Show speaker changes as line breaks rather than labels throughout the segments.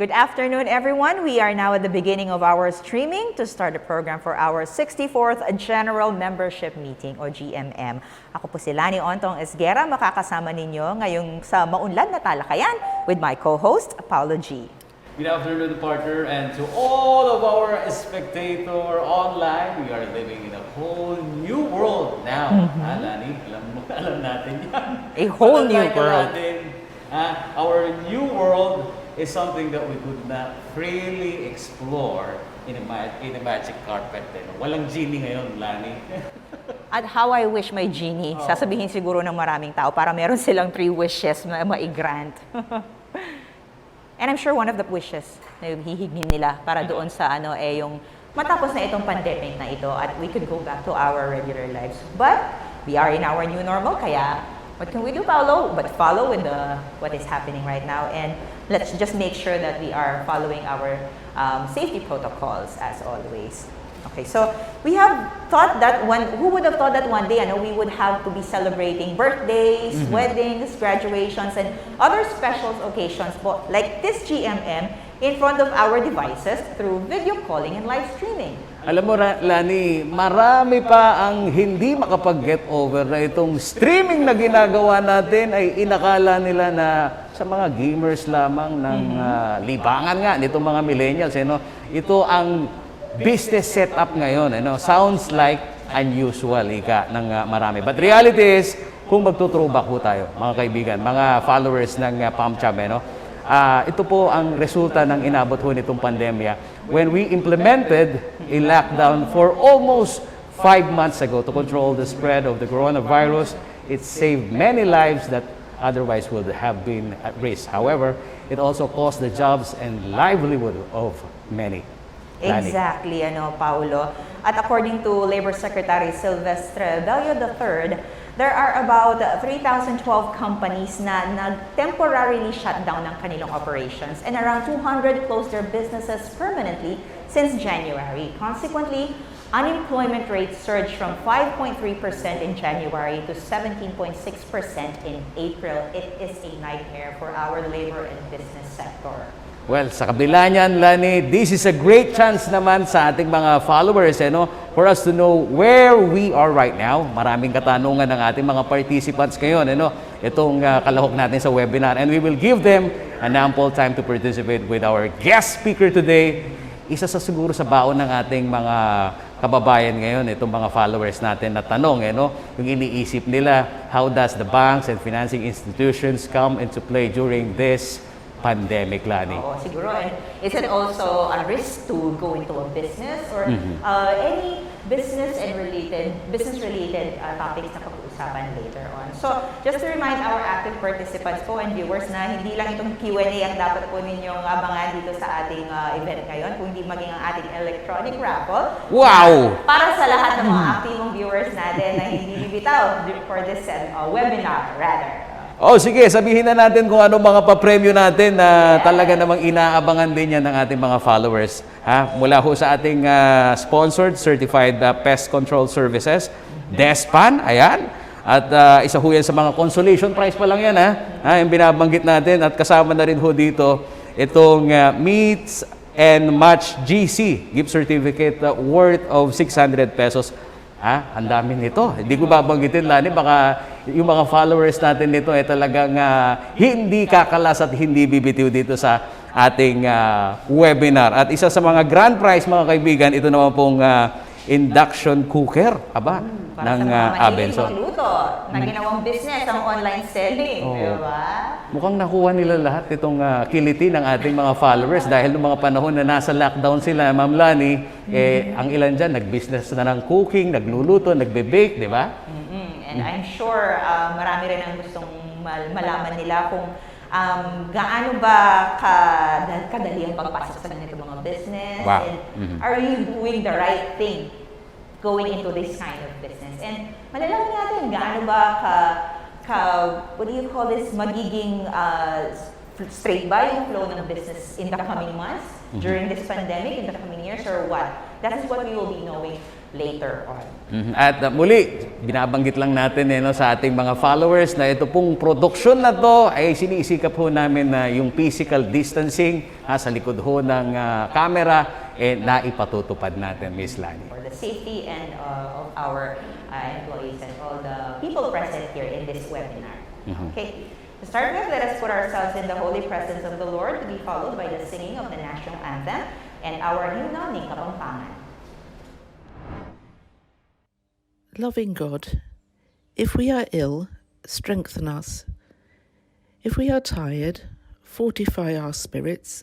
Good afternoon, everyone. We are now at the beginning of our streaming to start the program for our 64th General Membership Meeting o GMM. Ako po si Lani Ontong Esguera, makakasama ninyo ngayong sa maunlad na talakayan with my co-host, Paolo G.
Good afternoon, partner, and to all of our spectator online. We are living in a whole new world now. Lani, alam natin yan.
A whole new world.
Our new world is something that we could not freely explore in a magic carpet. Walang genie ngayon, Lani.
At how I wish may genie. Sasabihin siguro ng maraming tao para meron silang 3 wishes na ma-grant. And I'm sure one of the wishes na hihignin nila para doon sa yung matapos na itong pandemic na ito at we could go back to our regular lives. But we are in our new normal, kaya what can we do, Paolo? But follow with what is happening right now, and let's just make sure that we are following our safety protocols as always. Okay, so we have thought that who would have thought that one day, we would have to be celebrating birthdays, weddings, graduations, and other special occasions, like this GMM, in front of our devices through video calling and live streaming.
Alam mo, Lani, marami pa ang hindi makapag-get over na itong streaming na ginagawa natin ay inakala nila na sa mga gamers lamang ng libangan nga nitong mga millennials. Ito ang business setup ngayon. Sounds like unusual, ika ng marami. But reality is, kung magtutrubak po tayo, mga kaibigan, mga followers ng PamCham, ito po ang resulta ng inabot ho nitong pandemya when we implemented a lockdown for almost 5 months ago to control the spread of the coronavirus. It saved many lives that otherwise would have been at risk. However, it also cost the jobs and livelihood of many.
Exactly, Paulo. At according to Labor Secretary Silvestre Bello III, there are about 3,012 companies na nag-temporarily shut down ng kanilang operations and around 200 closed their businesses permanently since January. Consequently, unemployment rate surged from 5.3% in January to 17.6% in April. It is a nightmare for our labor and business sector.
Well, sa kabila niyan, Lani, this is a great chance naman sa ating mga followers, for us to know where we are right now. Maraming katanungan ng ating mga participants ngayon, itong kalahok natin sa webinar. And we will give them an ample time to participate with our guest speaker today. Isa sa siguro sa baon ng ating mga kababayan ngayon, itong mga followers natin na tanong, yung iniisip nila, how does the banks and financing institutions come into play during this pandemic, Lani?
Oo, siguro. And is it also a risk to go into a business or any business-related topics na pag-uusapan later on? So, just to remind our active participants po and viewers na hindi lang itong Q&A ang dapat po ninyong abangan dito sa ating event ngayon, kundi maging ang ating electronic raffle.
Wow!
Para sa lahat ng mga activong viewers natin na hindi bibitaw for this webinar, rather.
Sige, sabihin na natin kung ano mga papremyo natin na talaga namang inaabangan din yan ng ating mga followers. Mula ho sa ating sponsored Certified Pest Control Services, DESPAN, ayan. At isa ho yan sa mga consolation prize pa lang yan, yung binabanggit natin. At kasama na rin ho dito itong Meets and Match GC, gift certificate worth of 600 pesos. Ang dami nito. Hindi ko babanggitin, Lani, baka yung mga followers natin nito ay talagang hindi kakalas at hindi bibitiw dito sa ating webinar. At isa sa mga grand prize, mga kaibigan, ito naman pong induction cooker, ng Abenso.
Magluto, na ginawang business ang online selling, diba?
Mukhang nakuha nila lahat itong kiliti ng ating mga followers dahil noong mga panahon na nasa lockdown sila, Ma'am Lani, ang ilan dyan, nag-business na ng cooking, nagluluto, nagbe-bake, di ba?
And I'm sure marami rin ang gustong malaman nila kung gaano ba kadali ang pagpasok sa ganito mga business.
Wow.
And are you doing the right thing going into this kind of business? And malalaman natin gaano ba what do you call this, magiging straight ba yung flow ng business in the coming months, during this pandemic, in the coming years, or what? That is what we will be knowing later on.
At muli, binabanggit lang natin sa ating mga followers na ito pong produksyon na to ay sinisikap ho namin na yung physical distancing sa likod ho ng camera na ipatutupad natin, Miss Lani.
For the safety and of our employees and all the people present here in this webinar. Okay, to start with, let us put ourselves in the holy presence of the Lord, to be followed by the singing of the national anthem and our hymnal ni Kapampangan.
Loving God, if we are ill, strengthen us. If we are tired, fortify our spirits.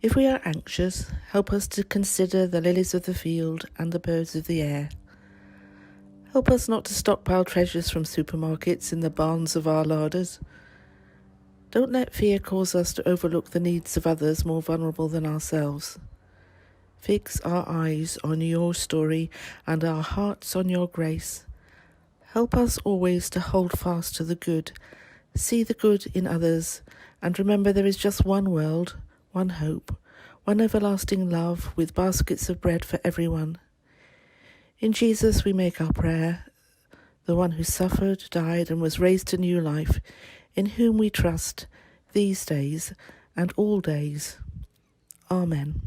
If we are anxious, help us to consider the lilies of the field and the birds of the air. Help us not to stockpile treasures from supermarkets in the barns of our larders. Don't let fear cause us to overlook the needs of others more vulnerable than ourselves. Fix our eyes on your story and our hearts on your grace. Help us always to hold fast to the good, see the good in others, and remember there is just one world, one hope, one everlasting love with baskets of bread for everyone. In Jesus we make our prayer, the one who suffered, died, and was raised to new life, in whom we trust these days and all days. Amen.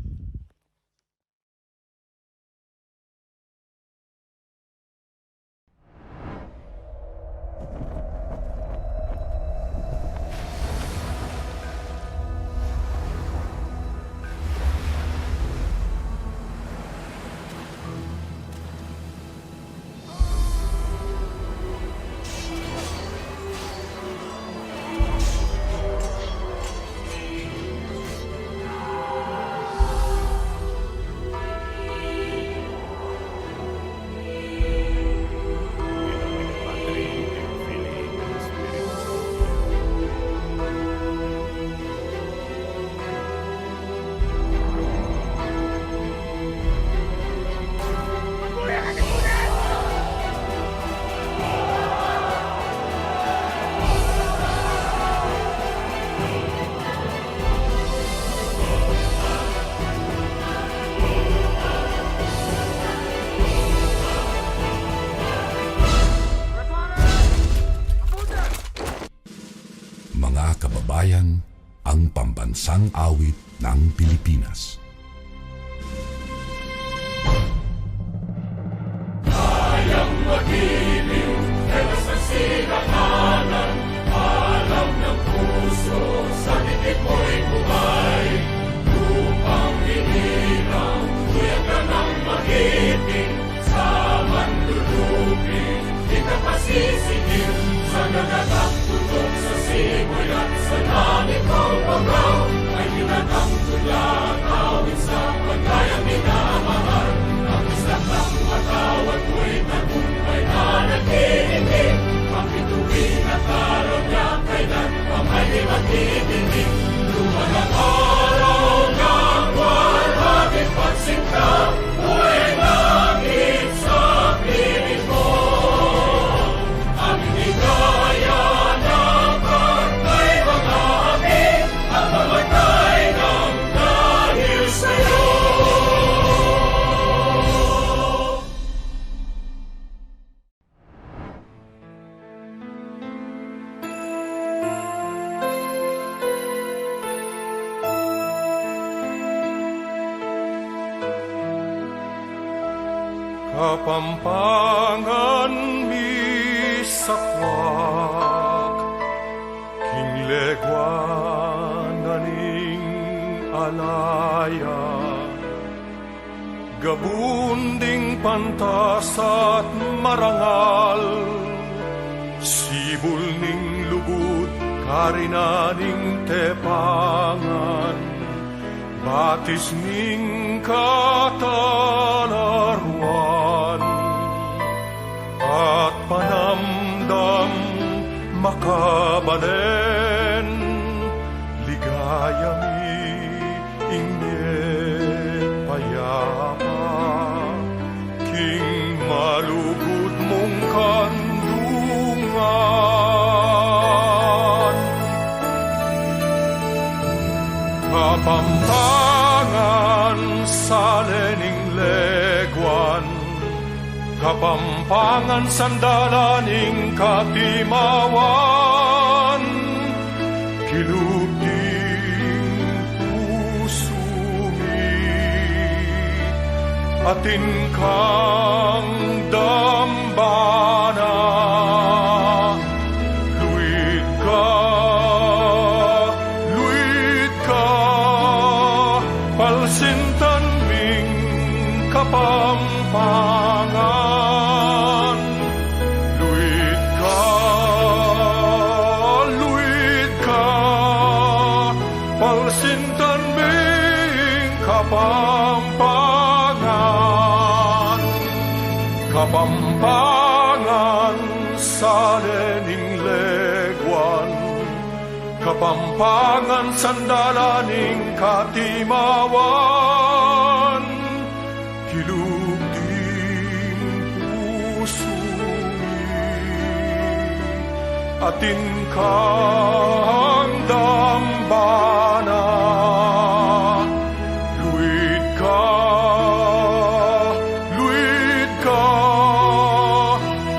Mga kababayan, ang pambansang awit ng Pilipinas. Kayang magiliw, telas ng sinakanan, alam ng puso, sa titik mo'y bumay. Lupang hinirang, tuyag ka ng magiting, sa manlulupin, di ka pasisigil, sa nagatak tutok sa simoy at sa langit ng pagaw, ay hinatang tulad, awit sa pagkayang minamahal. Ang isang ng matawad mo'y tagumpay na nag-iindig, makituwin at araw niya kailan pang ay di magtitindig. Lumang ang araw ng walhagit pagsinta, buhay langit sa piling mo. Ang higaya ng pagkay mga amin, ang mamatay ng dahil sa'yo.
Kapampangan misakwak, kinglegwan naning alaya, gabunding pantas at marangal, sibul ning lugud karinaning tepangan, batis ning katalaruan, at panamdam makabanen, ligaya mi inye payapa, king malugod mong kandungan. Kapampangan sa lening legwan, Kapampangan sandalaning katimawan, kilubing pusumi, atin kang dambana. Luid ka, palsintan ming kapampangan. Luid ka, palsintan ming kapampangan. Kapampangan sa lening legwan, kapampangan sandalaning katimawan, kilubing pusumi, atin kang dambana. Luid ka,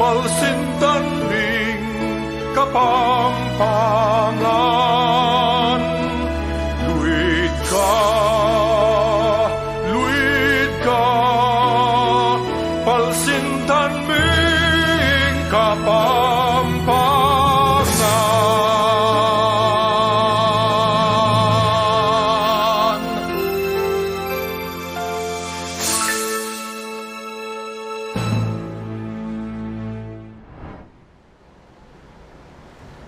palsintan ming kapampangan. Luid ka, palsintan ming kapampangan.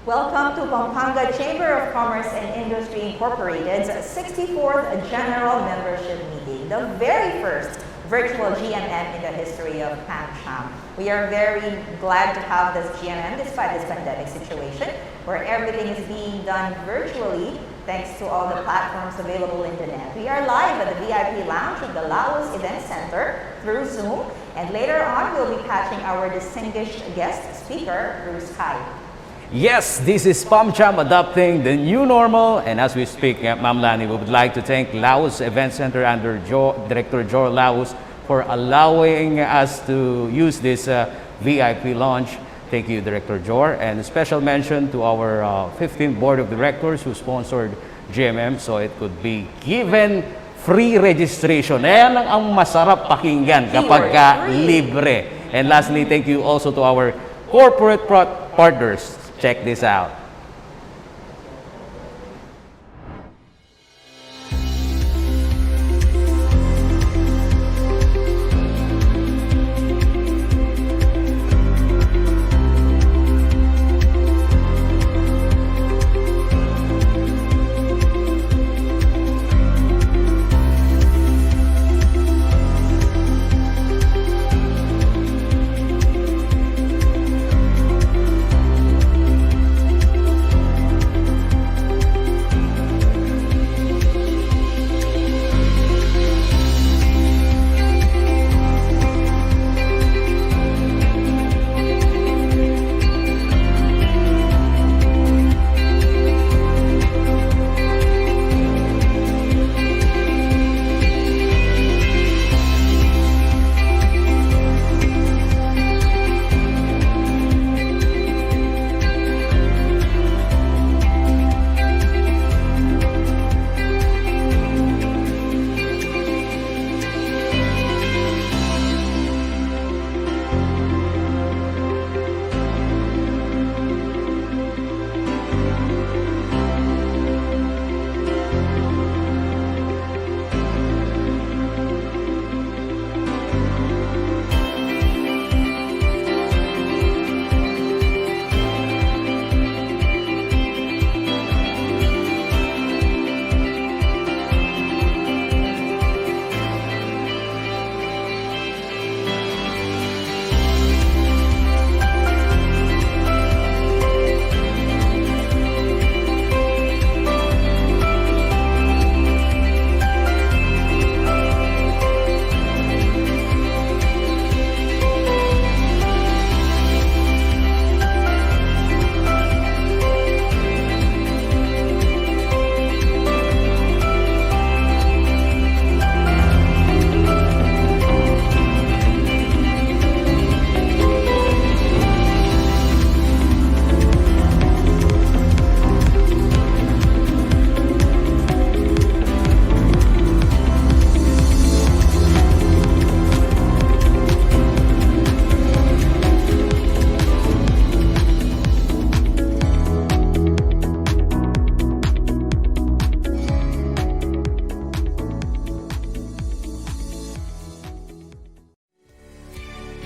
Welcome to Pampanga Chamber of Commerce and Industry Incorporated's 64th General Membership Meeting, the very first virtual GMM in the history of PamCham. We are very glad to have this GMM despite this pandemic situation, where everything is being done virtually thanks to all the platforms available in the net. We are live at the VIP Lounge of the Laos Event Center through Zoom, and later on we'll be catching our distinguished guest speaker through Skype.
Yes, this is PamCham adopting the new normal. And as we speak, Ma'am Lani, we would like to thank Laos Event Center under Director Jor Laos for allowing us to use this VIP launch. Thank you, Director Jor. And a special mention to our 15th Board of Directors who sponsored GMM so it could be given free registration. Ayan ang masarap pakinggan kapag libre. And lastly, thank you also to our corporate partners. Check this out.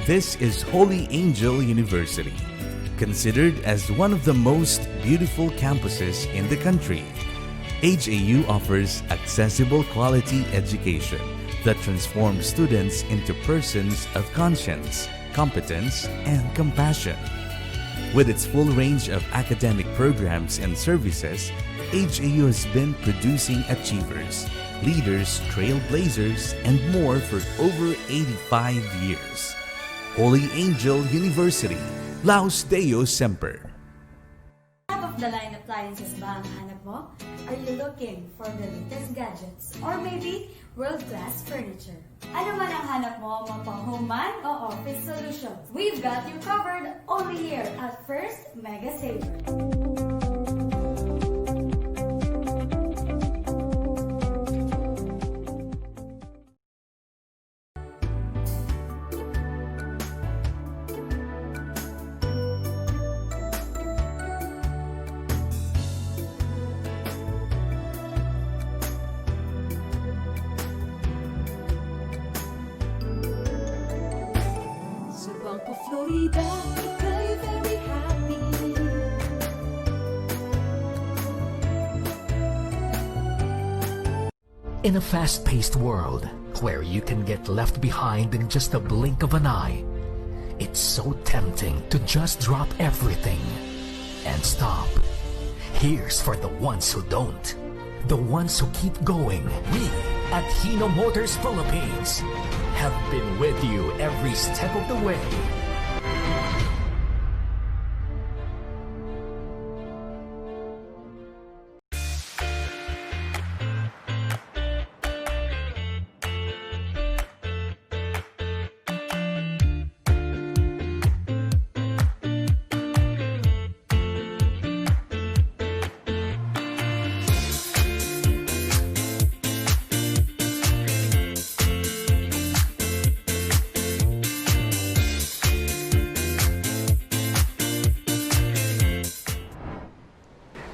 This is Holy Angel University, considered as one of the most beautiful campuses in the country. HAU offers accessible quality education that transforms students into persons of conscience, competence, and compassion. With its full range of academic programs and services, HAU has been producing achievers, leaders, trailblazers, and more for over 85 years. Holy Angel University, Laus Deo Semper.
Top-of-the-line appliances ba ang hanap mo? Are you looking for the latest gadgets? Or maybe world-class furniture? Ano man ang hanap mo, mapa home man o office solutions? We've got you covered only here at First Mega Saver. Florida, ika'y very happy.
In a fast-paced world where you can get left behind in just a blink of an eye, it's so tempting to just drop everything and stop. Here's for the ones who don't, the ones who keep going. We at Hino Motors Philippines have been with you every step of the way.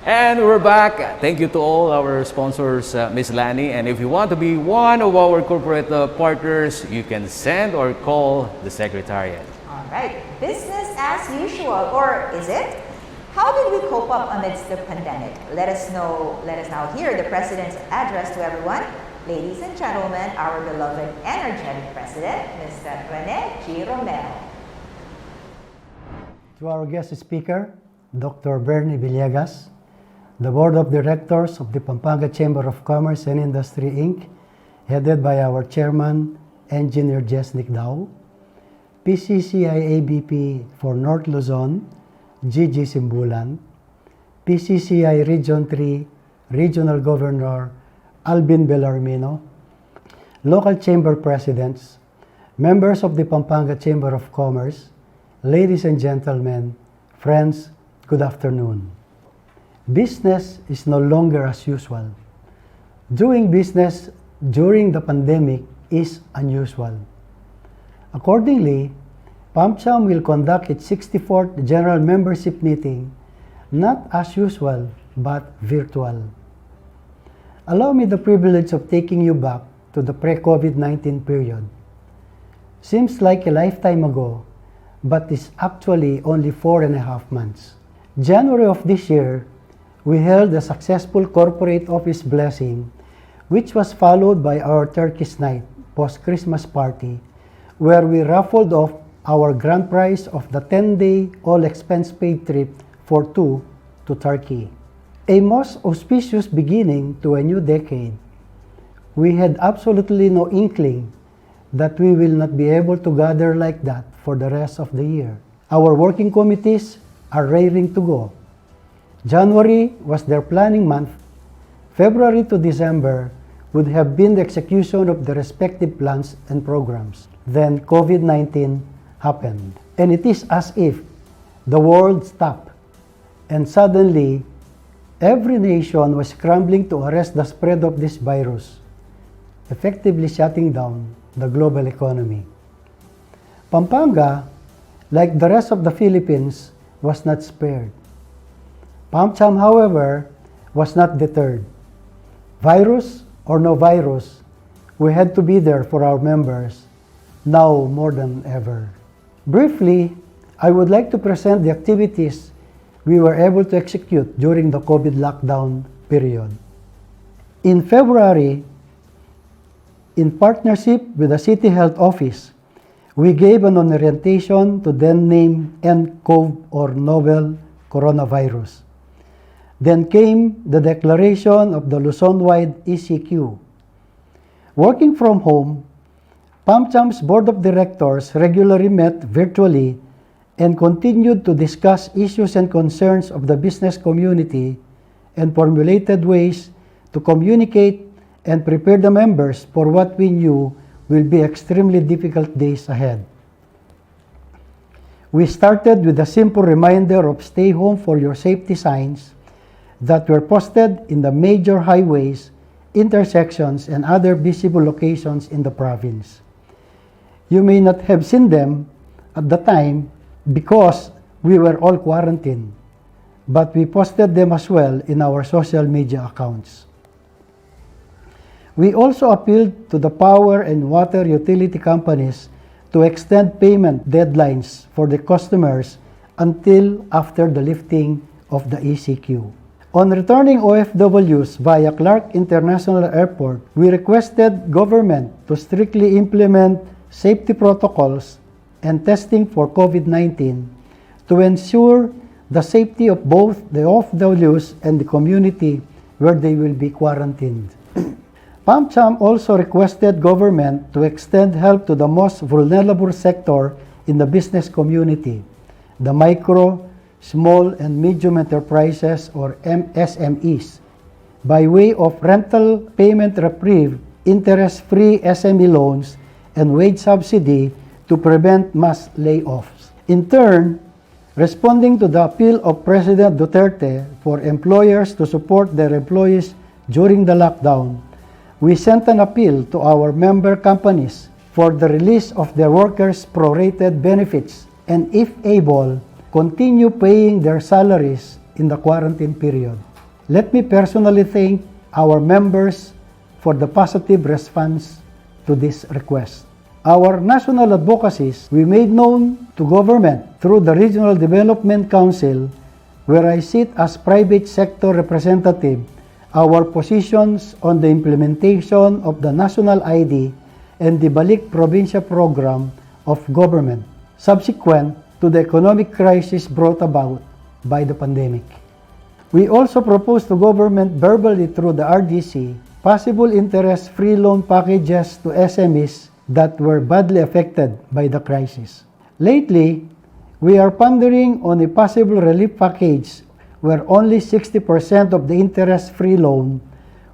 And we're back. Thank you to all our sponsors, Ms. Lani. And if you want to be one of our corporate partners, you can send or call the Secretariat.
All right, business as usual, or is it? How did we cope up amidst the pandemic? Let us now hear the President's address to everyone. Ladies and gentlemen, our beloved energetic President, Mr. Rene G. Romero.
To our guest speaker, Dr. Bernie Villegas, the Board of Directors of the Pampanga Chamber of Commerce and Industry, Inc., headed by our Chairman, Engineer Jesnick Dao, PCCI ABP for North Luzon, Gigi Simbulan, PCCI Region 3 Regional Governor Alvin Bellarmino, local chamber presidents, members of the Pampanga Chamber of Commerce, ladies and gentlemen, friends, good afternoon. Business is no longer as usual. Doing business during the pandemic is unusual. Accordingly, PamCham will conduct its 64th General Membership Meeting not as usual but virtual. Allow me the privilege of taking you back to the pre-COVID-19 period. Seems like a lifetime ago, but is actually only 4.5 months. January of this year, we held a successful corporate office blessing, which was followed by our Turkish night post-Christmas party, where we raffled off our grand prize of the 10-day all-expense-paid trip for two to Turkey. A most auspicious beginning to a new decade. We had absolutely no inkling that we will not be able to gather like that for the rest of the year. Our working committees are raring to go. January was their planning month. February to December would have been the execution of the respective plans and programs. Then COVID-19 happened. And it is as if the world stopped. And suddenly, every nation was scrambling to arrest the spread of this virus, effectively shutting down the global economy. Pampanga, like the rest of the Philippines, was not spared. PamCham, however, was not deterred. Virus or no virus, we had to be there for our members, now more than ever. Briefly, I would like to present the activities we were able to execute during the COVID lockdown period. In February, in partnership with the City Health Office, we gave an orientation to then name nCoV or novel coronavirus. Then came the declaration of the Luzon-wide ECQ. Working from home, PamCham's Board of Directors regularly met virtually and continued to discuss issues and concerns of the business community and formulated ways to communicate and prepare the members for what we knew will be extremely difficult days ahead. We started with a simple reminder of stay home for your safety signs that were posted in the major highways, intersections, and other visible locations in the province. You may not have seen them at the time because we were all quarantined, but we posted them as well in our social media accounts. We also appealed to the power and water utility companies to extend payment deadlines for the customers until after the lifting of the ECQ. On returning OFWs via Clark International Airport, we requested government to strictly implement safety protocols and testing for COVID-19 to ensure the safety of both the OFWs and the community where they will be quarantined. PamCham also requested government to extend help to the most vulnerable sector in the business community, the micro, small, and medium enterprises or SMEs, by way of rental payment reprieve, interest-free SME loans, and wage subsidy to prevent mass layoffs. In turn, responding to the appeal of President Duterte for employers to support their employees during the lockdown, we sent an appeal to our member companies for the release of their workers' prorated benefits and, if able, continue paying their salaries in the quarantine period. Let me personally thank our members for the positive response to this request. Our national advocacies we made known to government through the Regional Development Council, where I sit as private sector representative, our positions on the implementation of the National ID and the Balik Probinsya program of government, subsequent to the economic crisis brought about by the pandemic. We also proposed to government verbally through the RDC possible interest-free loan packages to SMEs that were badly affected by the crisis. Lately, we are pondering on a possible relief package where only 60% of the interest-free loan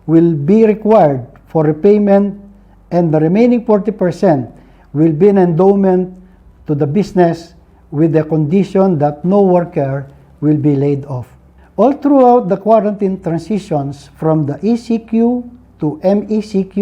will be required for repayment and the remaining 40% will be an endowment to the business with the condition that no worker will be laid off. All throughout the quarantine transitions from the ECQ to MECQ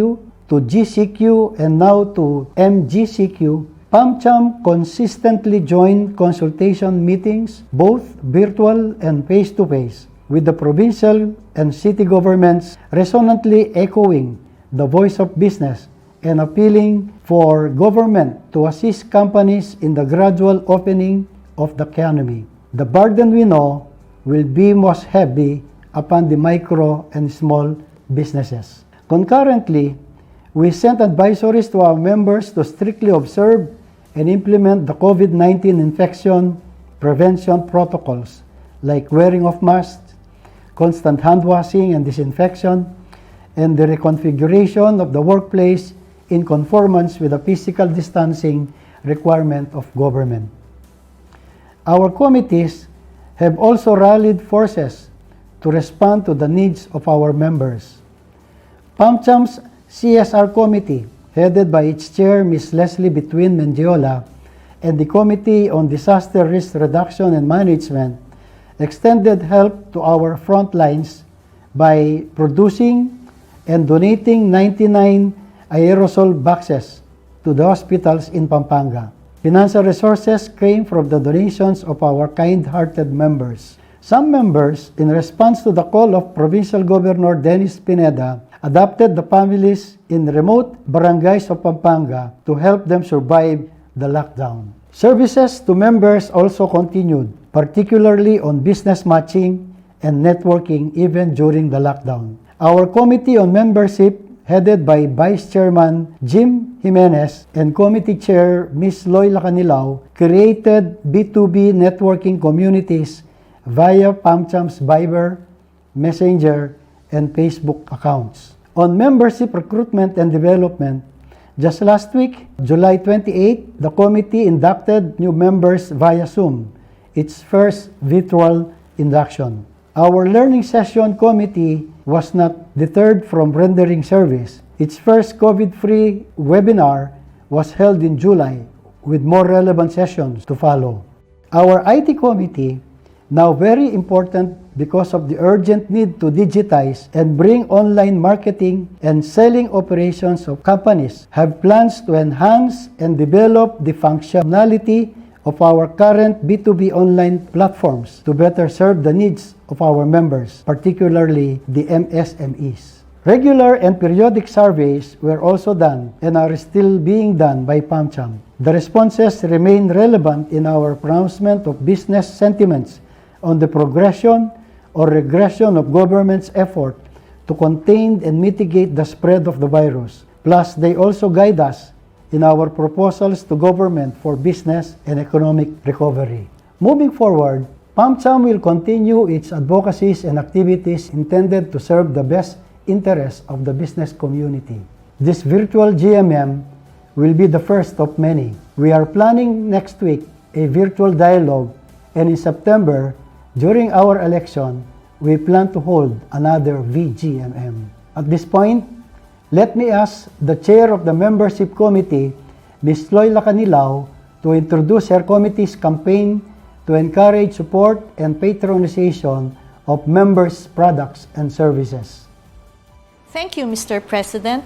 to GCQ and now to MGCQ, PamCham consistently joined consultation meetings, both virtual and face-to-face, with the provincial and city governments resonantly echoing the voice of business and appealing for government to assist companies in the gradual opening of the economy. The burden we know will be most heavy upon the micro and small businesses. Concurrently, we sent advisories to our members to strictly observe and implement the COVID-19 infection prevention protocols like wearing of masks, constant hand washing and disinfection, and the reconfiguration of the workplace in conformance with the physical distancing requirement of government. Our committees have also rallied forces to respond to the needs of our members. PamCham's CSR Committee, headed by its chair, Ms. Leslie Between Mendiola, and the Committee on Disaster Risk Reduction and Management, extended help to our front lines by producing and donating 99 aerosol boxes to the hospitals in Pampanga. Financial resources came from the donations of our kind-hearted members. Some members, in response to the call of Provincial Governor Dennis Pineda, adopted the families in remote barangays of Pampanga to help them survive the lockdown. Services to members also continued, particularly on business matching and networking even during the lockdown. Our Committee on Membership, headed by Vice Chairman Jim Jimenez and Committee Chair Ms. Loyla Canilao, created B2B networking communities via PamCham's Viber, Messenger, and Facebook accounts. On membership recruitment and development, just last week, July 28, the committee inducted new members via Zoom, its first virtual induction. Our learning session committee was not deterred from rendering service. Its first COVID-free webinar was held in July with more relevant sessions to follow. Our IT committee, now very important because of the urgent need to digitize and bring online marketing and selling operations of companies, have plans to enhance and develop the functionality of our current B2B online platforms to better serve the needs of our members, particularly the MSMEs. Regular and periodic surveys were also done and are still being done by PamCham. The responses remain relevant in our pronouncement of business sentiments on the progression or regression of government's effort to contain and mitigate the spread of the virus. Plus, they also guide us in our proposals to government for business and economic recovery. Moving forward, PamCham will continue its advocacies and activities intended to serve the best interests of the business community. This virtual GMM will be the first of many. We are planning next week a virtual dialogue, and in September, during our election, we plan to hold another VGMM. At this point, let me ask the chair of the membership committee, Ms. Loyla Canilao, to introduce her committee's campaign to encourage support and patronization of members' products and services.
Thank you, Mr. President.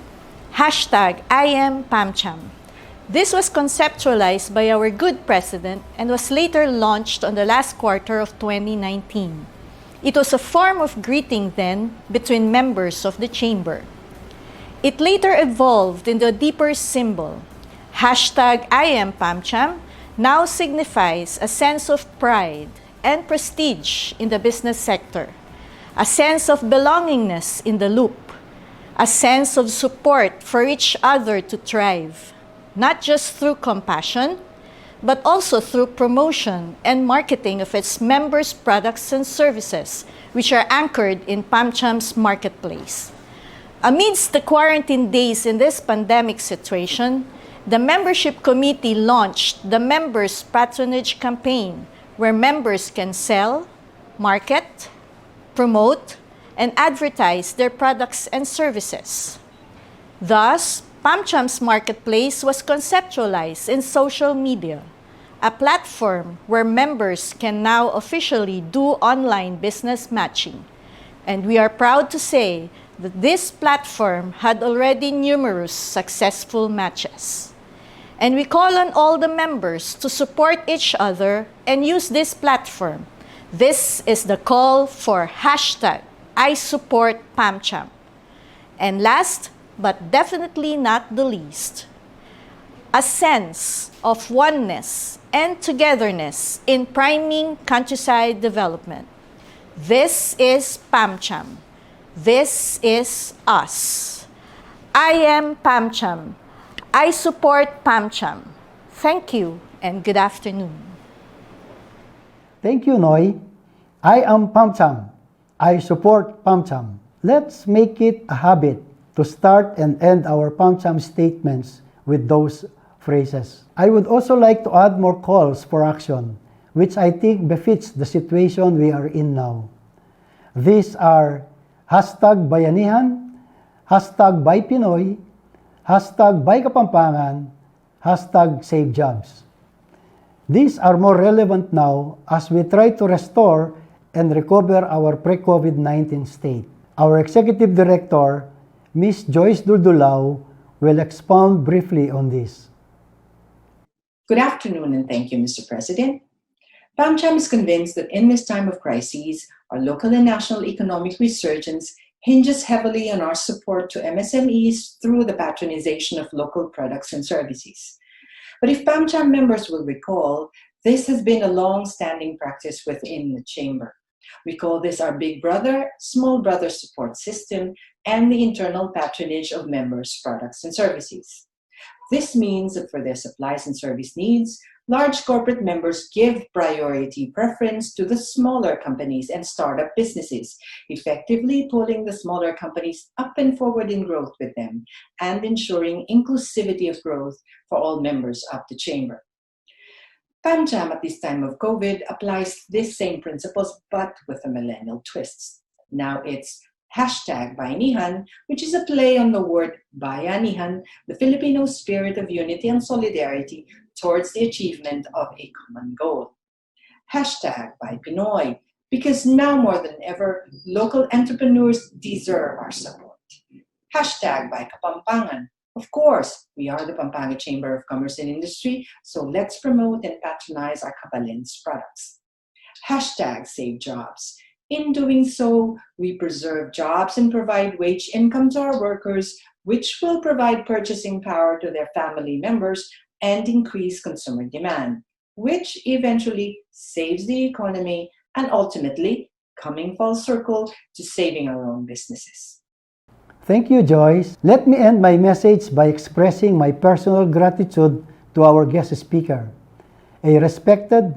Hashtag I am PamCham. This was conceptualized by our good president and was later launched on the last quarter of 2019. It was a form of greeting then between members of the chamber. It later evolved into a deeper symbol. Hashtag I am PamCham now signifies a sense of pride and prestige in the business sector, a sense of belongingness in the loop, a sense of support for each other to thrive, not just through compassion, but also through promotion and marketing of its members' products and services, which are anchored in PamCham's marketplace. Amidst the quarantine days in this pandemic situation, the membership committee launched the Members Patronage Campaign, where members can sell, market, promote, and advertise their products and services. Thus, PamCham's marketplace was conceptualized in social media, a platform where members can now officially do online business matching. And we are proud to say that this platform had already numerous successful matches. And we call on all the members to support each other and use this platform. This is the call for hashtag I support PamCham. And last, but definitely not the least, a sense of oneness and togetherness in priming countryside development. This is PamCham. This is us. I am PamCham. I support PamCham. Thank you and good afternoon.
Thank you, Noy. I am PamCham. I support PamCham. Let's make it a habit to start and end our PamCham statements with those phrases. I would also like to add more calls for action, which I think befits the situation we are in now. These are hashtag Bayanihan, hashtag Bay Pinoy, hashtag Bay Kapampangan, hashtag Save Jobs. These are more relevant now as we try to restore and recover our pre-COVID-19 state. Our Executive Director, Ms. Joyce Duldulao, will expound briefly on this.
Good afternoon and thank you, Mr. President. PamCham is convinced that in this time of crises, our local and national economic resurgence hinges heavily on our support to MSMEs through the patronization of local products and services. But if PamCham members will recall, this has been a long-standing practice within the Chamber. We call this our big brother, small brother support system and the internal patronage of members' products and services. This means that for their supplies and service needs, large corporate members give priority preference to the smaller companies and startup businesses, effectively pulling the smaller companies up and forward in growth with them and ensuring inclusivity of growth for all members of the Chamber. PamCham at this time of COVID applies these same principles but with a millennial twist. Now it's #Bayanihan, which is a play on the word Bayanihan, the Filipino spirit of unity and solidarity towards the achievement of a common goal. #ByPinoy, because now more than ever, local entrepreneurs deserve our support. #ByKapampangan. Of course, we are the Pampanga Chamber of Commerce and Industry, so let's promote and patronize our Kapalins products. #SaveJobs. In doing so, we preserve jobs and provide wage income to our workers, which will provide purchasing power to their family members and increase consumer demand, which eventually saves the economy and ultimately coming full circle to saving our own businesses.
Thank you, Joyce. Let me end my message by expressing my personal gratitude to our guest speaker, a respected,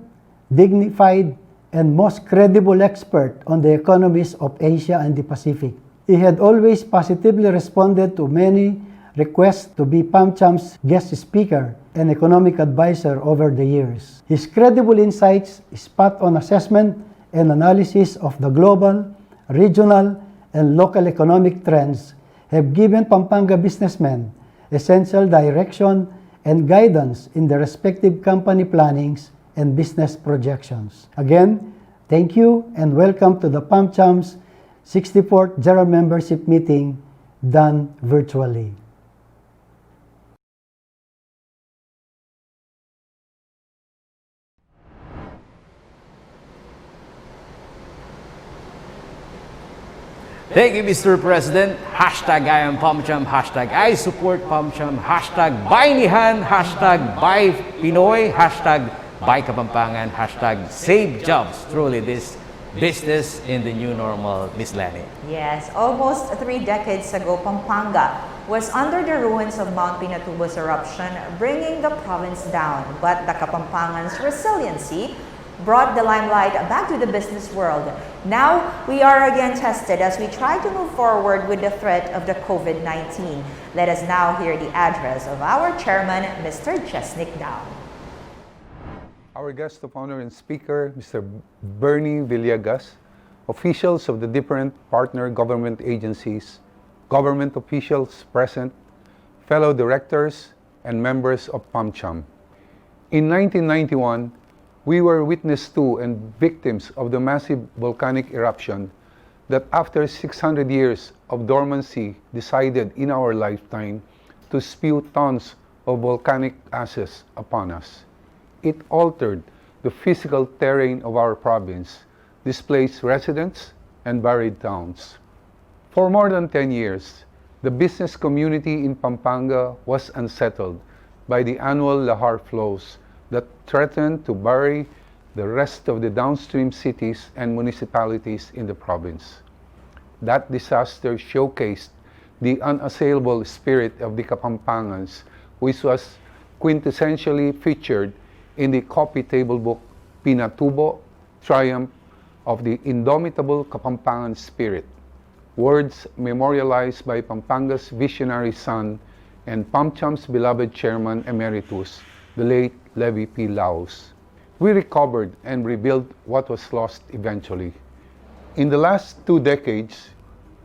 dignified, and most credible expert on the economies of Asia and the Pacific. He had always positively responded to many requests to be PamCham's guest speaker and economic advisor over the years. His credible insights, spot-on assessment, and analysis of the global, regional, and local economic trends have given Pampanga businessmen essential direction and guidance in their respective company plannings and business projections. Again, thank you and welcome to the PamCham's 64th General Membership Meeting done virtually.
Thank you, Mr. President. #I am PamCham, #I support PamCham, #ByNihan, #ByPinoy, #ByKapampangan, #SaveJobs. Truly, this business in the new normal, Miss Lenny.
Yes, almost 3 decades ago, Pampanga was under the ruins of Mount Pinatubo's eruption, bringing the province down. But the Kapampangans' resiliency brought the limelight back to the business world. Now, we are again tested as we try to move forward with the threat of the COVID-19. Let us now hear the address of our chairman, Mr. Chesnick Dao.
Our guest of honor and speaker, Mr. Bernie Villegas, officials of the different partner government agencies, government officials present, fellow directors, and members of PamCham. In 1991, we were witness to and victims of the massive volcanic eruption that after 600 years of dormancy decided in our lifetime to spew tons of volcanic ashes upon us. It altered the physical terrain of our province, displaced residents, and buried towns. For more than 10 years, the business community in Pampanga was unsettled by the annual lahar flows that threatened to bury the rest of the downstream cities and municipalities in the province. That disaster showcased the unassailable spirit of the Kapampangans, which was quintessentially featured in the coffee table book Pinatubo, Triumph of the Indomitable Kapampangan Spirit, words memorialized by Pampanga's visionary son and PamCham's beloved chairman emeritus, the late Levi P. Laos. We recovered and rebuilt what was lost eventually. In the last 2 decades,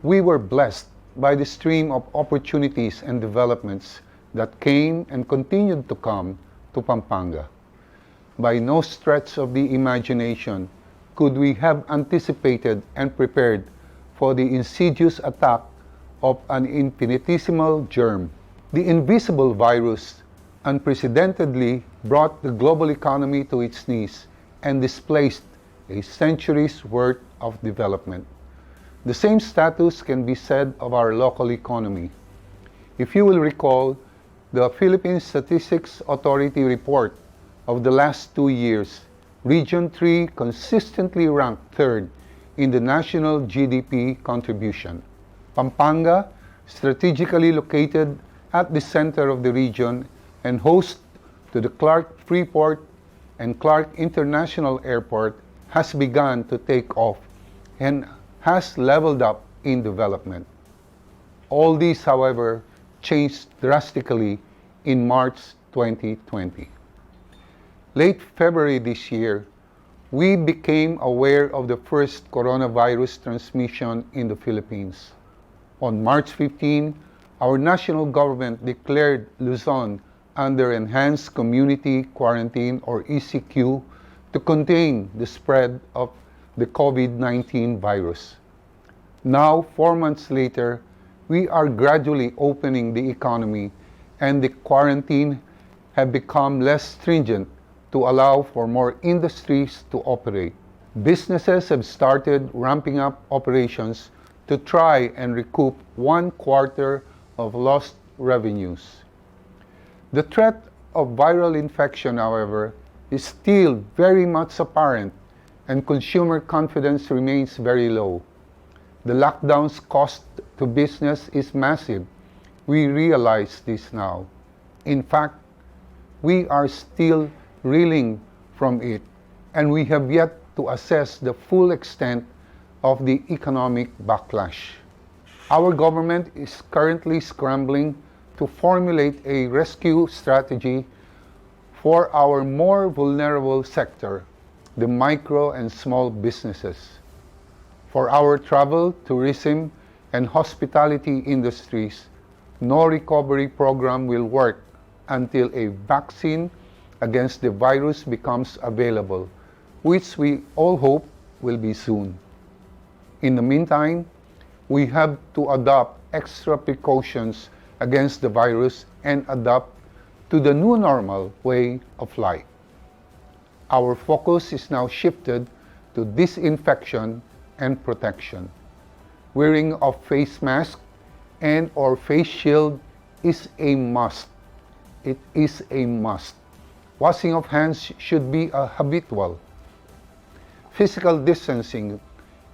we were blessed by the stream of opportunities and developments that came and continued to come to Pampanga. By no stretch of the imagination could we have anticipated and prepared for the insidious attack of an infinitesimal germ. The invisible virus unprecedentedly brought the global economy to its knees and displaced a century's worth of development. The same status can be said of our local economy. If you will recall, the Philippine Statistics Authority report of the last 2 years, Region 3 consistently ranked third in the national GDP contribution. Pampanga, strategically located at the center of the region and host to the Clark Freeport and Clark International Airport, has begun to take off and has leveled up in development. All these, however, changed drastically in March 2020. Late February this year, we became aware of the first coronavirus transmission in the Philippines. On March 15, our national government declared Luzon under Enhanced Community Quarantine or ECQ to contain the spread of the COVID-19 virus. Now, 4 months later, we are gradually opening the economy and the quarantine have become less stringent to allow for more industries to operate. Businesses have started ramping up operations to try and recoup 1/4 of lost revenues. The threat of viral infection, however, is still very much apparent and consumer confidence remains very low. The lockdown's cost to business is massive. We realize this now. In fact, we are still reeling from it, and we have yet to assess the full extent of the economic backlash. Our government is currently scrambling to formulate a rescue strategy for our more vulnerable sector, the micro and small businesses. For our travel, tourism, and hospitality industries, no recovery program will work until a vaccine against the virus becomes available, which we all hope will be soon. In the meantime, we have to adopt extra precautions against the virus and adapt to the new normal way of life. Our focus is now shifted to disinfection and protection. Wearing of face mask and or face shield is a must. It is a must. Washing of hands should be a habitual. Physical distancing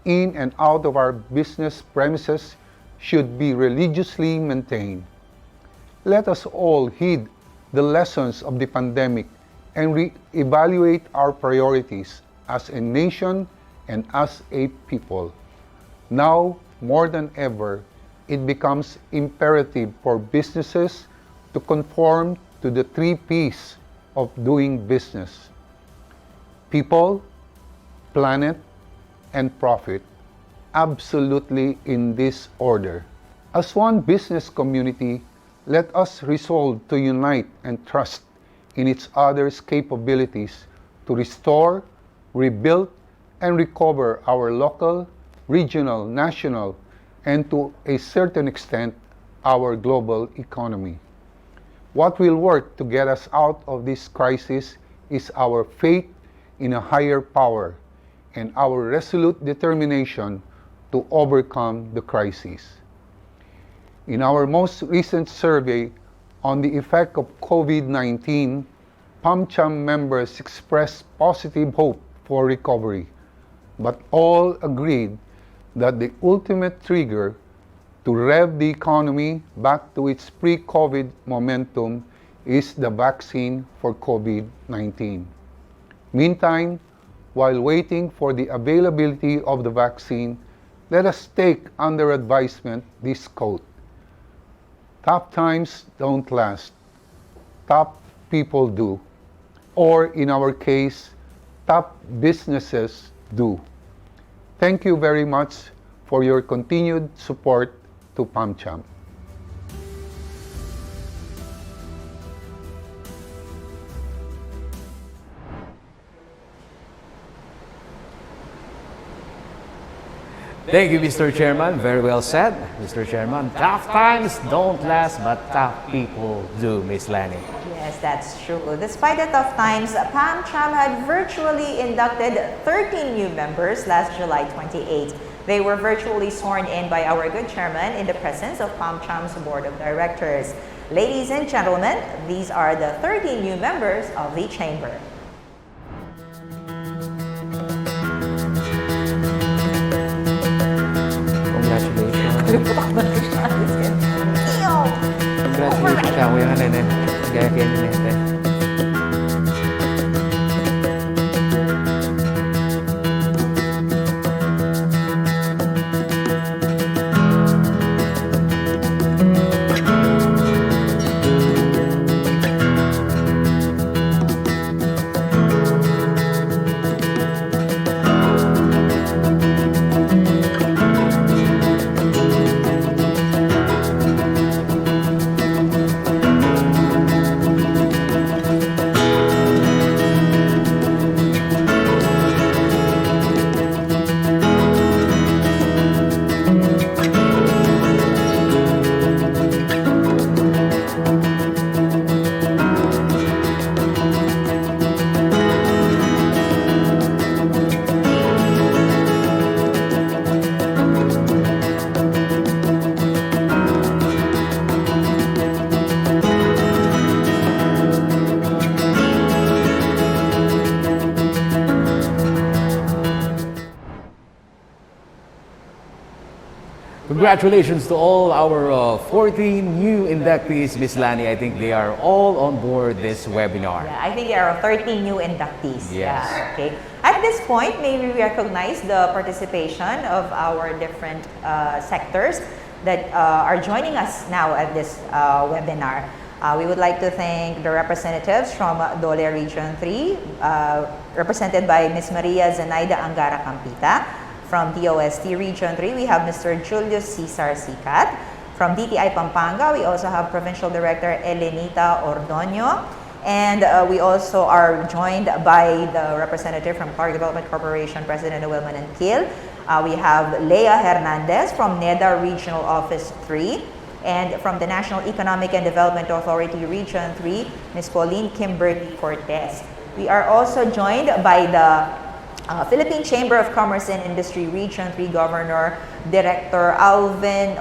in and out of our business premises should be religiously maintained. Let us all heed the lessons of the pandemic and re-evaluate our priorities as a nation and as a people. Now, more than ever, it becomes imperative for businesses to conform to the 3 Ps of doing business: people, planet, and profit, absolutely in this order. As one business community, let us resolve to unite and trust in each other's capabilities to restore, rebuild, and recover our local, regional, national, and to a certain extent, our global economy. What will work to get us out of this crisis is our faith in a higher power and our resolute determination to overcome the crisis. In our most recent survey on the effect of COVID-19, PamCham members expressed positive hope for recovery, but all agreed that the ultimate trigger to rev the economy back to its pre-COVID momentum is the vaccine for COVID-19. Meantime, while waiting for the availability of the vaccine, let us take under advisement this quote: "Tough times don't last, tough people do." Or in our case, tough businesses do. Thank you very much for your continued support to PamCham.
Thank you, Mr. Chairman. Very well said, Mr. Chairman. Tough times don't last, but tough people do, Miss Lanny.
Yes, that's true. Despite the tough times, PamCham had virtually inducted 13 new members last July 28. They were virtually sworn in by our good chairman in the presence of PamCham's board of directors. Ladies and gentlemen, these are the 30 new members of the Chamber.
Congratulations sa kuya ka na. Gaya kaya nila. Congratulations to all our 14 new inductees, Miss Lani. I think they are all on board this webinar.
Yeah, I think there are 13 new inductees.
Yes.
Yeah, okay. At this point, may we recognize the participation of our different sectors that are joining us now at this webinar. We would like to thank the representatives from Dole Region 3, represented by Ms. Maria Zenaida Angara Campita. From DOST Region 3, we have Mr. Julius Cesar Sicat. From DTI Pampanga, we also have Provincial Director Elenita Ordoño. And we also are joined by the representative from Park Development Corporation, President Noel Mananquil. We have Lea Hernandez from NEDA Regional Office 3. And from the National Economic and Development Authority Region 3, Ms. Pauline Kimberly Cortez. We are also joined by the Philippine Chamber of Commerce and Industry Region 3 Governor Dr. Alvin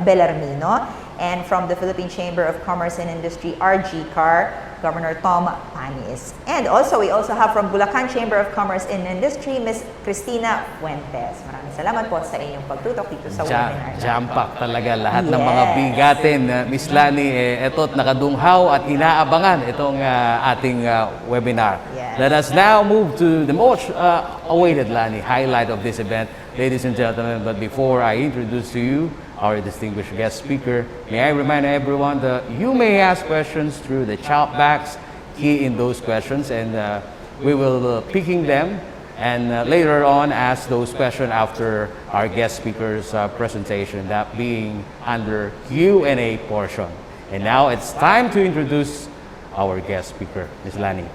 Bellarmino, and from the Philippine Chamber of Commerce and Industry RG CAR, Governor Tom Panis. And also, we also have from Bulacan Chamber of Commerce and Industry, Ms. Cristina Fuentes. Maraming salamat po sa inyong pagtutok dito sa webinar.
Jam-pack talaga lahat ng mga bigatin. Miss Lani, eto't nakadunghaw at inaabangan itong ating webinar.
Yes.
Let us now move to the most awaited, Lani, highlight of this event. Ladies and gentlemen, but before I introduce to you our distinguished guest speaker, may I remind everyone that you may ask questions through the chat box, key in those questions, and we will picking them and later on ask those questions after our guest speaker's presentation, that being under Q&A portion. And now it's time to introduce our guest speaker, Ms. Lani.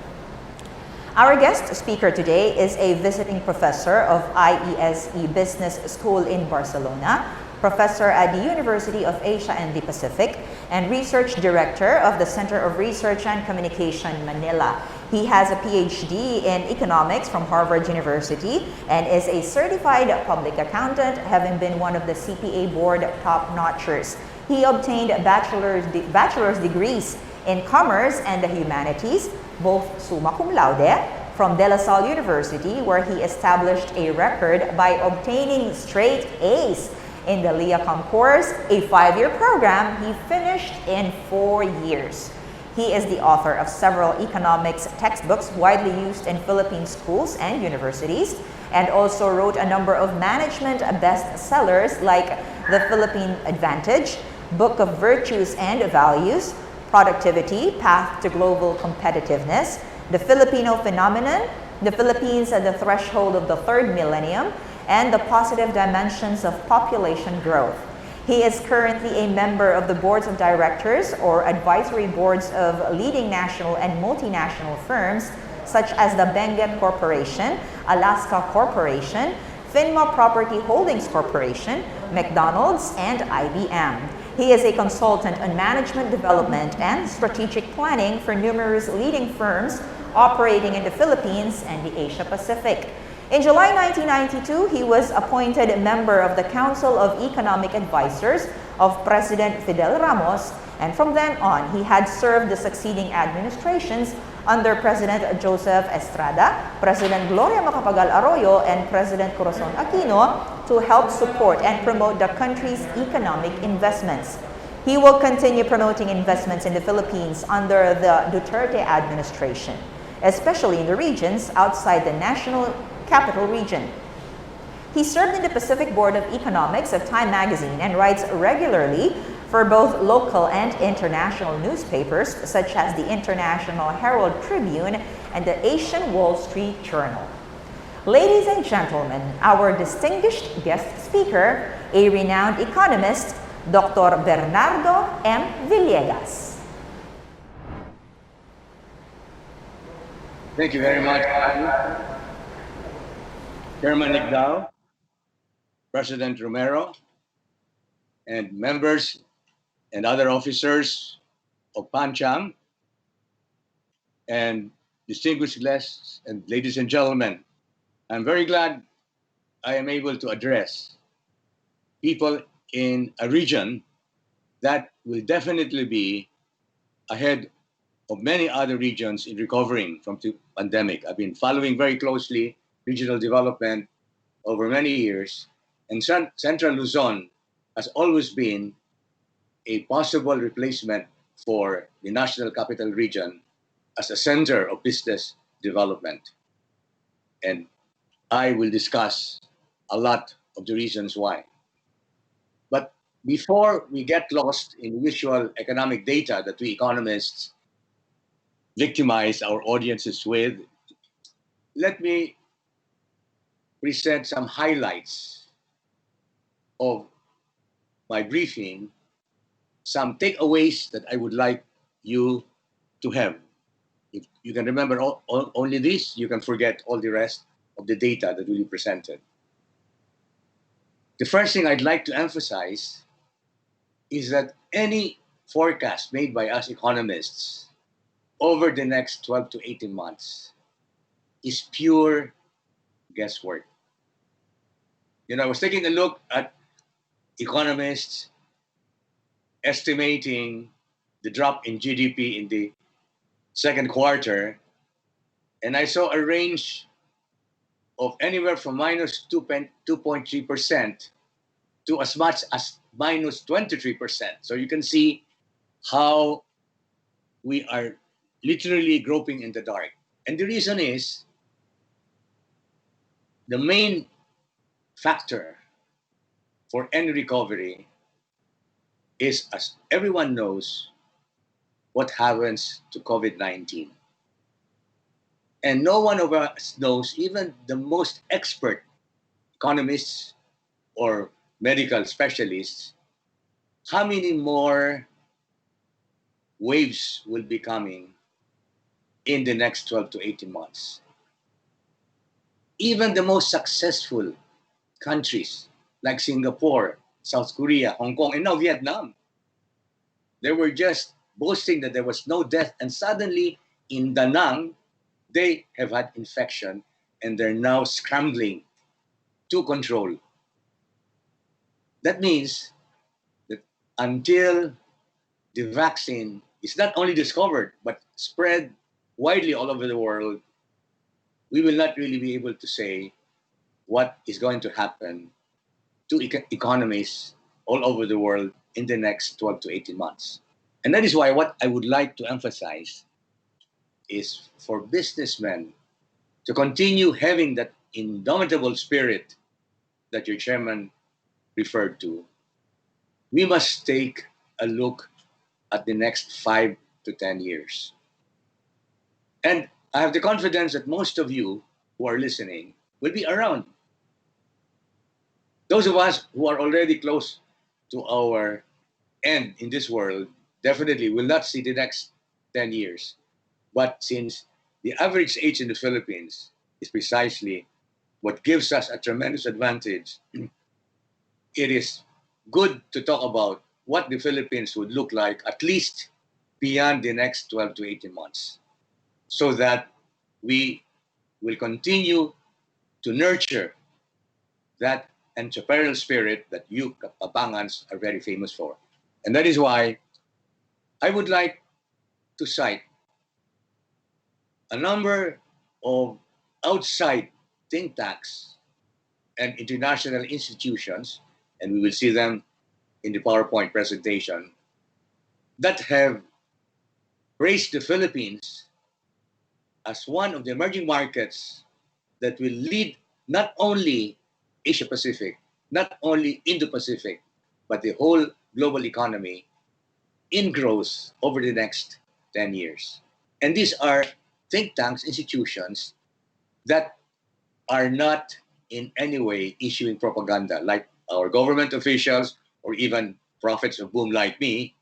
Our guest speaker today is a visiting professor of IESE Business School in Barcelona, professor at the University of Asia and the Pacific, and research director of the Center of Research and Communication, Manila. He has a PhD in economics from Harvard University and is a certified public accountant, having been one of the CPA board top-notchers. He obtained bachelor's degrees in commerce and the humanities, both summa cum laude, from De La Salle University, where he established a record by obtaining straight A's in the LEACOM course, a 5-year program he finished in 4 years. He is the author of several economics textbooks widely used in Philippine schools and universities, and also wrote a number of management bestsellers like The Philippine Advantage, Book of Virtues and Values, Productivity, Path to Global Competitiveness, The Filipino Phenomenon, The Philippines at the Threshold of the Third Millennium, and The Positive Dimensions of Population Growth. He is currently a member of the boards of directors or advisory boards of leading national and multinational firms such as the Benguet Corporation, Alaska Corporation, Finma Property Holdings Corporation, McDonald's, and IBM. He is a consultant on management development and strategic planning for numerous leading firms operating in the Philippines and the Asia Pacific. In July 1992, he was appointed member of the Council of Economic Advisors of President Fidel Ramos, and from then on, he had served the succeeding administrations under President Joseph Estrada, President Gloria Macapagal Arroyo, and President Corazon Aquino to help support and promote the country's economic investments. He will continue promoting investments in the Philippines under the Duterte administration, especially in the regions outside the national capital region. He served in the Pacific Board of Economics of Time magazine and writes regularly for both local and international newspapers such as the International Herald Tribune and the Asian Wall Street Journal. Ladies and gentlemen, our distinguished guest speaker, a renowned economist, Dr. Bernardo M. Villegas.
Thank you very much, Chairman Igdao, President Romero, and members and other officers of PamCham, and distinguished guests and ladies and gentlemen. I'm very glad I am able to address people in a region that will definitely be ahead of many other regions in recovering from the pandemic. I've been following very closely regional development over many years, and Central Luzon has always been a possible replacement for the National Capital Region as a center of business development. And I will discuss a lot of the reasons why. But before we get lost in the usual economic data that we economists victimize our audiences with, let me present some highlights of my briefing, some takeaways that I would like you to have. If you can remember only this, you can forget all the rest of the data that will be presented. The first thing I'd like to emphasize is that any forecast made by us economists over the next 12 to 18 months is pure guesswork. I was taking a look at economists estimating the drop in GDP in the second quarter, and I saw a range of anywhere from minus 2.3% to as much as minus 23%. So you can see how we are literally groping in the dark. And the reason is the main factor for any recovery is, as everyone knows, what happens to COVID-19. And no one of us knows, even the most expert economists or medical specialists, how many more waves will be coming in the next 12 to 18 months. Even the most successful countries like Singapore, South Korea, Hong Kong, and now Vietnam, they were just boasting that there was no death, and suddenly in Da Nang, they have had infection and they're now scrambling to control. That means that until the vaccine is not only discovered but spread widely all over the world, we will not really be able to say what is going to happen to economies all over the world in the next 12 to 18 months. And that is why what I would like to emphasize is for businessmen to continue having that indomitable spirit that your chairman referred to. We must take a look at the next 5 to 10 years. And I have the confidence that most of you who are listening will be around. Those of us who are already close to our end in this world definitely will not see the next 10 years. But since the average age in the Philippines is precisely what gives us a tremendous advantage, it is good to talk about what the Philippines would look like at least beyond the next 12 to 18 months, so that we will continue to nurture that entrepreneurial spirit that you Kapampangan's are very famous for. And that is why I would like to cite a number of outside think tanks and international institutions, and we will see them in the PowerPoint presentation, that have raised the Philippines as one of the emerging markets that will lead not only Asia Pacific, not only Indo-Pacific, but the whole global economy in growth over the next 10 years. And these are think tanks, institutions that are not in any way issuing propaganda like our government officials or even prophets of boom like me.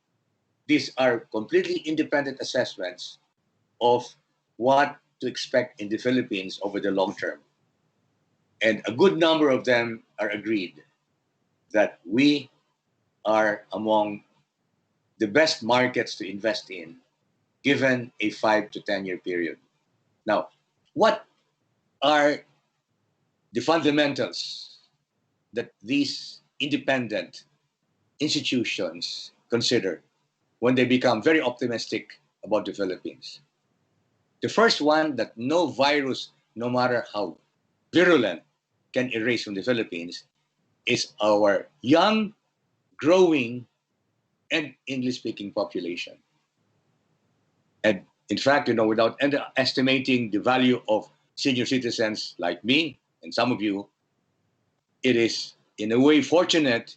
These are completely independent assessments of what to expect in the Philippines over the long term. And a good number of them are agreed that we are among the best markets to invest in given a 5 to 10-year period. Now, what are the fundamentals that these independent institutions consider when they become very optimistic about the Philippines? The first one, that no virus, no matter how virulent, can erase from the Philippines, is our young, growing, and English-speaking population. And in fact, without underestimating the value of senior citizens like me and some of you, it is in a way fortunate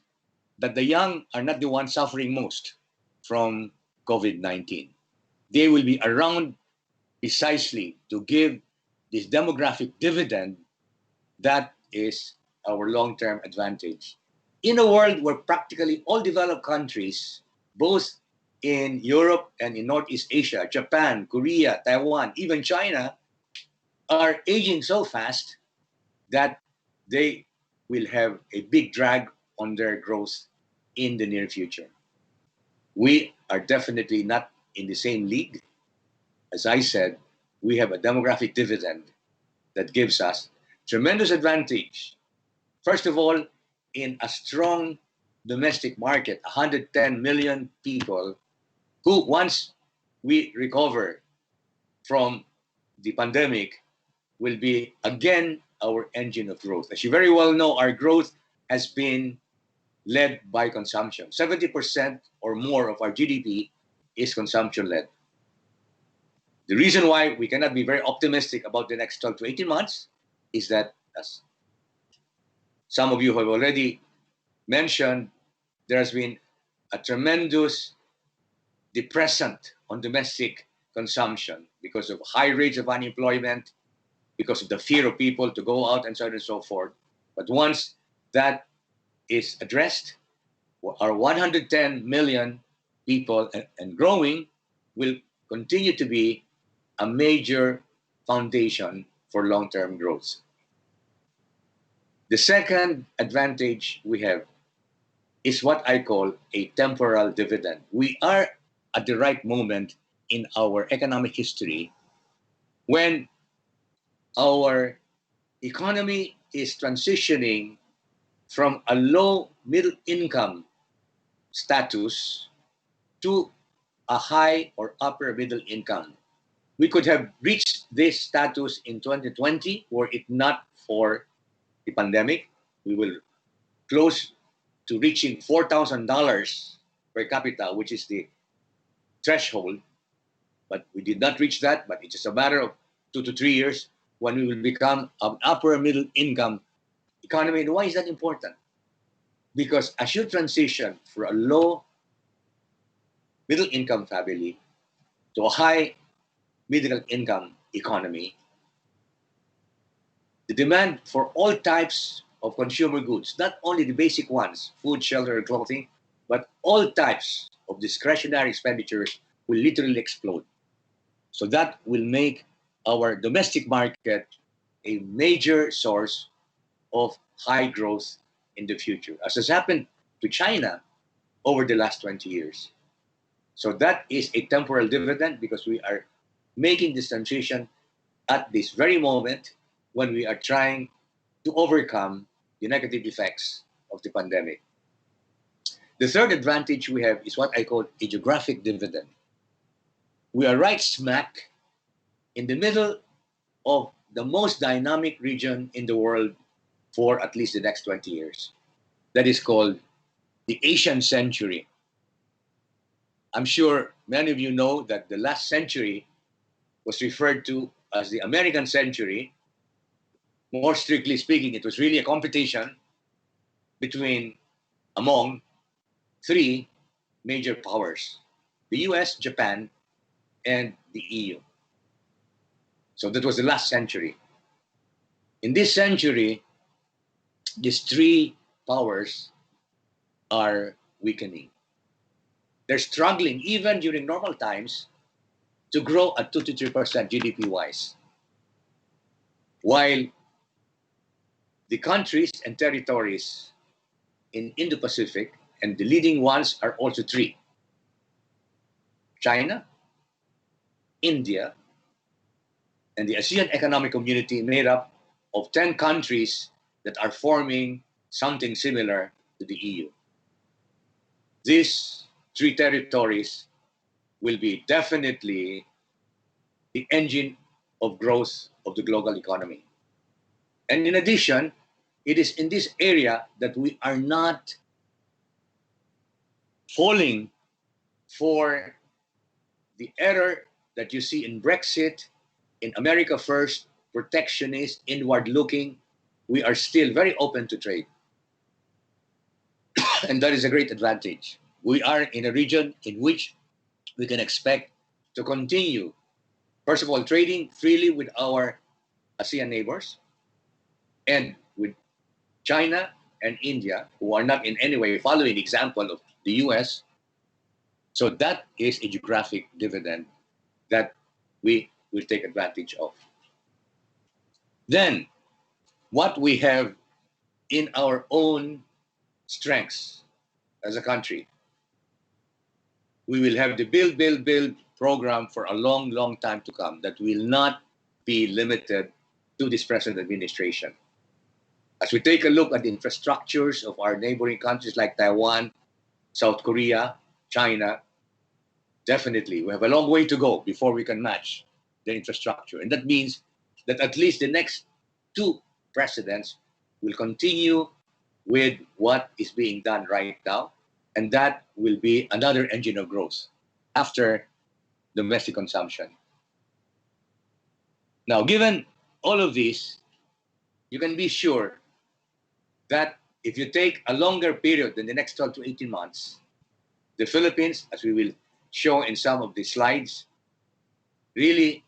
that the young are not the ones suffering most from COVID-19. They will be around precisely to give this demographic dividend that is our long-term advantage. In a world where practically all developed countries, both in Europe and in Northeast Asia, Japan, Korea, Taiwan, even China, are aging so fast that they will have a big drag on their growth in the near future. We are definitely not in the same league. As I said, we have a demographic dividend that gives us tremendous advantage. First of all, in a strong domestic market, 110 million people who, once we recover from the pandemic, will be again our engine of growth. As you very well know, our growth has been led by consumption. 70% or more of our GDP is consumption-led. The reason why we cannot be very optimistic about the next 12 to 18 months is that, as some of you have already mentioned, there has been a tremendous depressant on domestic consumption because of high rates of unemployment, because of the fear of people to go out and so on and so forth. But once that is addressed, our 110 million people and growing will continue to be a major foundation for long-term growth. The second advantage we have is what I call a temporal dividend. We are at the right moment in our economic history when our economy is transitioning from a low middle income status to a high or upper middle income. We could have reached this status in 2020 were it not for the pandemic. We will close to reaching $4,000 per capita, which is the threshold. But we did not reach that, but it's just a matter of 2 to 3 years when we will become an upper middle income economy. And why is that important? Because as you transition from a low middle income family to a high middle income economy, the demand for all types of consumer goods, not only the basic ones, food, shelter, and clothing, but all types of discretionary expenditures will literally explode. So that will make our domestic market a major source of high growth in the future, as has happened to China over the last 20 years. So that is a temporal dividend because we are making this transition at this very moment when we are trying to overcome the negative effects of the pandemic. The third advantage we have is what I call a geographic dividend. We are right smack in the middle of the most dynamic region in the world for at least the next 20 years. That is called the Asian century. I'm sure many of you know that the last century was referred to as the American century. More strictly speaking, it was really a competition among three major powers: the US, Japan, and the EU. So that was the last century. In this century, these three powers are weakening. They're struggling, even during normal times, to grow at 2 to 3% GDP-wise. While the countries and territories in Indo-Pacific, and the leading ones are also three: China, India, and the ASEAN Economic Community, made up of 10 countries that are forming something similar to the EU. These three territories will be definitely the engine of growth of the global economy. And in addition, it is in this area that we are not falling for the error that you see in Brexit, in America First, protectionist, inward-looking. We are still very open to trade. And that is a great advantage. We are in a region in which we can expect to continue, first of all, trading freely with our ASEAN neighbors and with China and India, who are not in any way following the example of the US. So that is a geographic dividend that we will take advantage of. Then, what we have in our own strengths as a country, we will have the build program for a long, long time to come that will not be limited to this present administration. As we take a look at the infrastructures of our neighboring countries like Taiwan, South Korea, China, definitely we have a long way to go before we can match their infrastructure. And that means that at least the next two presidents will continue with what is being done right now, and that will be another engine of growth after domestic consumption. Now, given all of this, you can be sure that if you take a longer period than the next 12 to 18 months, the Philippines, as we will show in some of the slides, really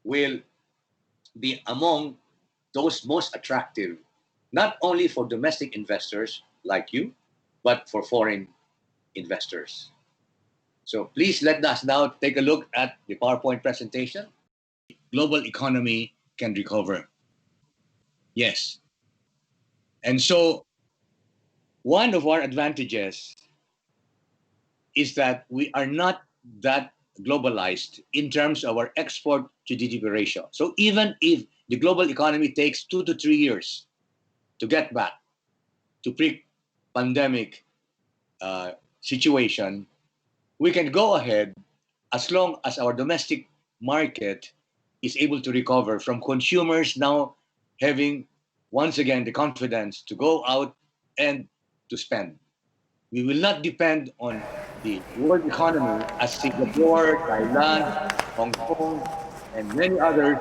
will be among those most attractive, not only for domestic investors like you, but for foreign investors. So please let us now take a look at the PowerPoint presentation. Global economy can recover. Yes. And so one of our advantages is that we are not that globalized in terms of our export to GDP ratio. So even if the global economy takes 2 to 3 years to get back to pre-pandemic situation, we can go ahead as long as our domestic market is able to recover from consumers now having once again the confidence to go out and to spend. We will not depend on the world economy as Singapore, Thailand, Hong Kong, and many others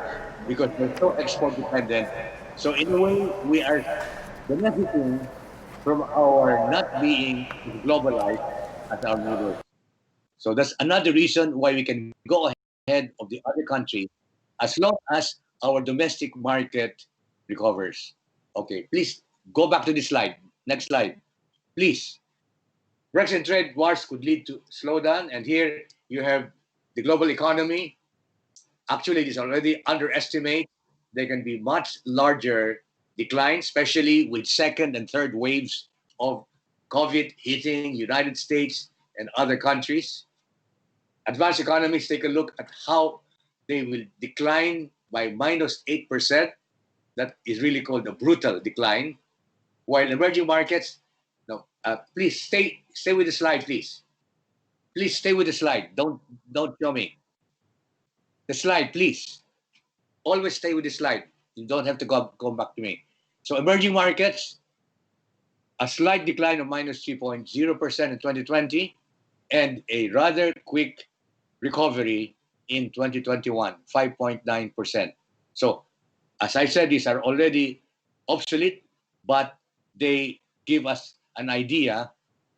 because they're so export dependent. So in a way, we are benefiting from our not being globalized as our neighbors. So that's another reason why we can go ahead of the other country as long as our domestic market recovers. Okay, please go back to this slide. Next slide, please. Brexit trade wars could lead to slowdown, and here you have the global economy. Actually, it is already underestimated. There can be much larger decline, especially with second and third waves of COVID hitting United States and other countries. Advanced economists take a look at how they will decline by minus 8%. That is really called a brutal decline. while emerging markets, no, please stay with the slide, please. Please stay with the slide. Don't show me the slide, please. Always stay with the slide. You don't have to go back to me. So emerging markets, a slight decline of minus 3.0% in 2020, and a rather quick recovery in 2021, 5.9%. So, as I said, these are already obsolete, but they give us an idea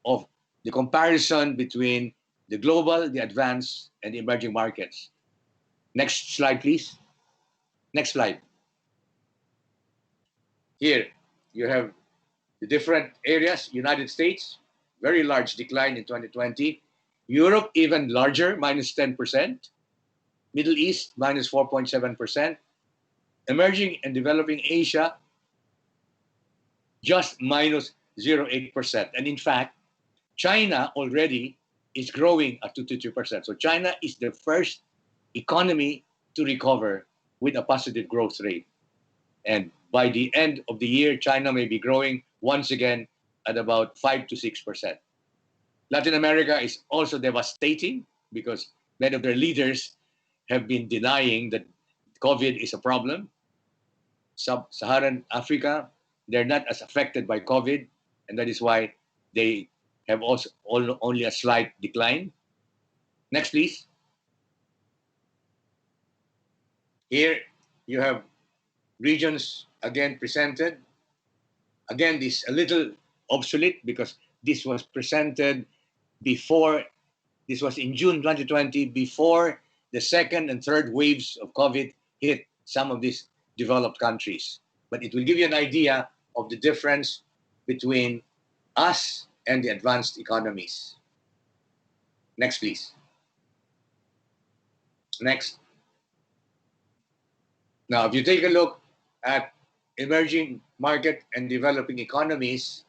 of the comparison between the global, the advanced, and the emerging markets. Next slide, please. Next slide. Here, you have the different areas. United States, very large decline in 2020. Europe, even larger, minus 10%. Middle East, minus 4.7%. Emerging and developing Asia, just minus 0.8%. And in fact, China already is growing at 2 to 3%. So China is the first economy to recover with a positive growth rate. And by the end of the year, China may be growing once again at about 5 to 6%. Latin America is also devastating because many of their leaders have been denying that COVID is a problem. Sub-Saharan Africa, they're not as affected by COVID, and that is why they have also only a slight decline. Next, please. Here you have regions again presented. Again, this is a little obsolete because this was presented before, this was in June 2020, before the second and third waves of COVID hit some of these developed countries. But it will give you an idea of the difference between us and the advanced economies. Next, please. Next. Now, if you take a look at emerging market and developing economies,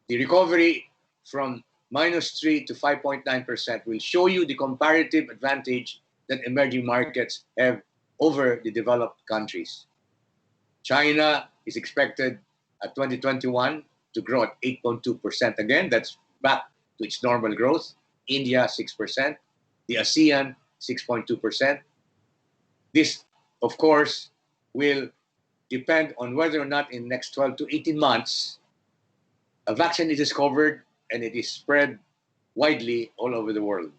the recovery from minus 3 to 5.9% will show you the comparative advantage that emerging markets have over the developed countries. China is expected at 2021 to grow at 8.2% again. That's back to its normal growth. India, 6%. The ASEAN, 6.2%. This, of course, will depend on whether or not in the next 12 to 18 months, a vaccine is discovered and it is spread widely all over the world.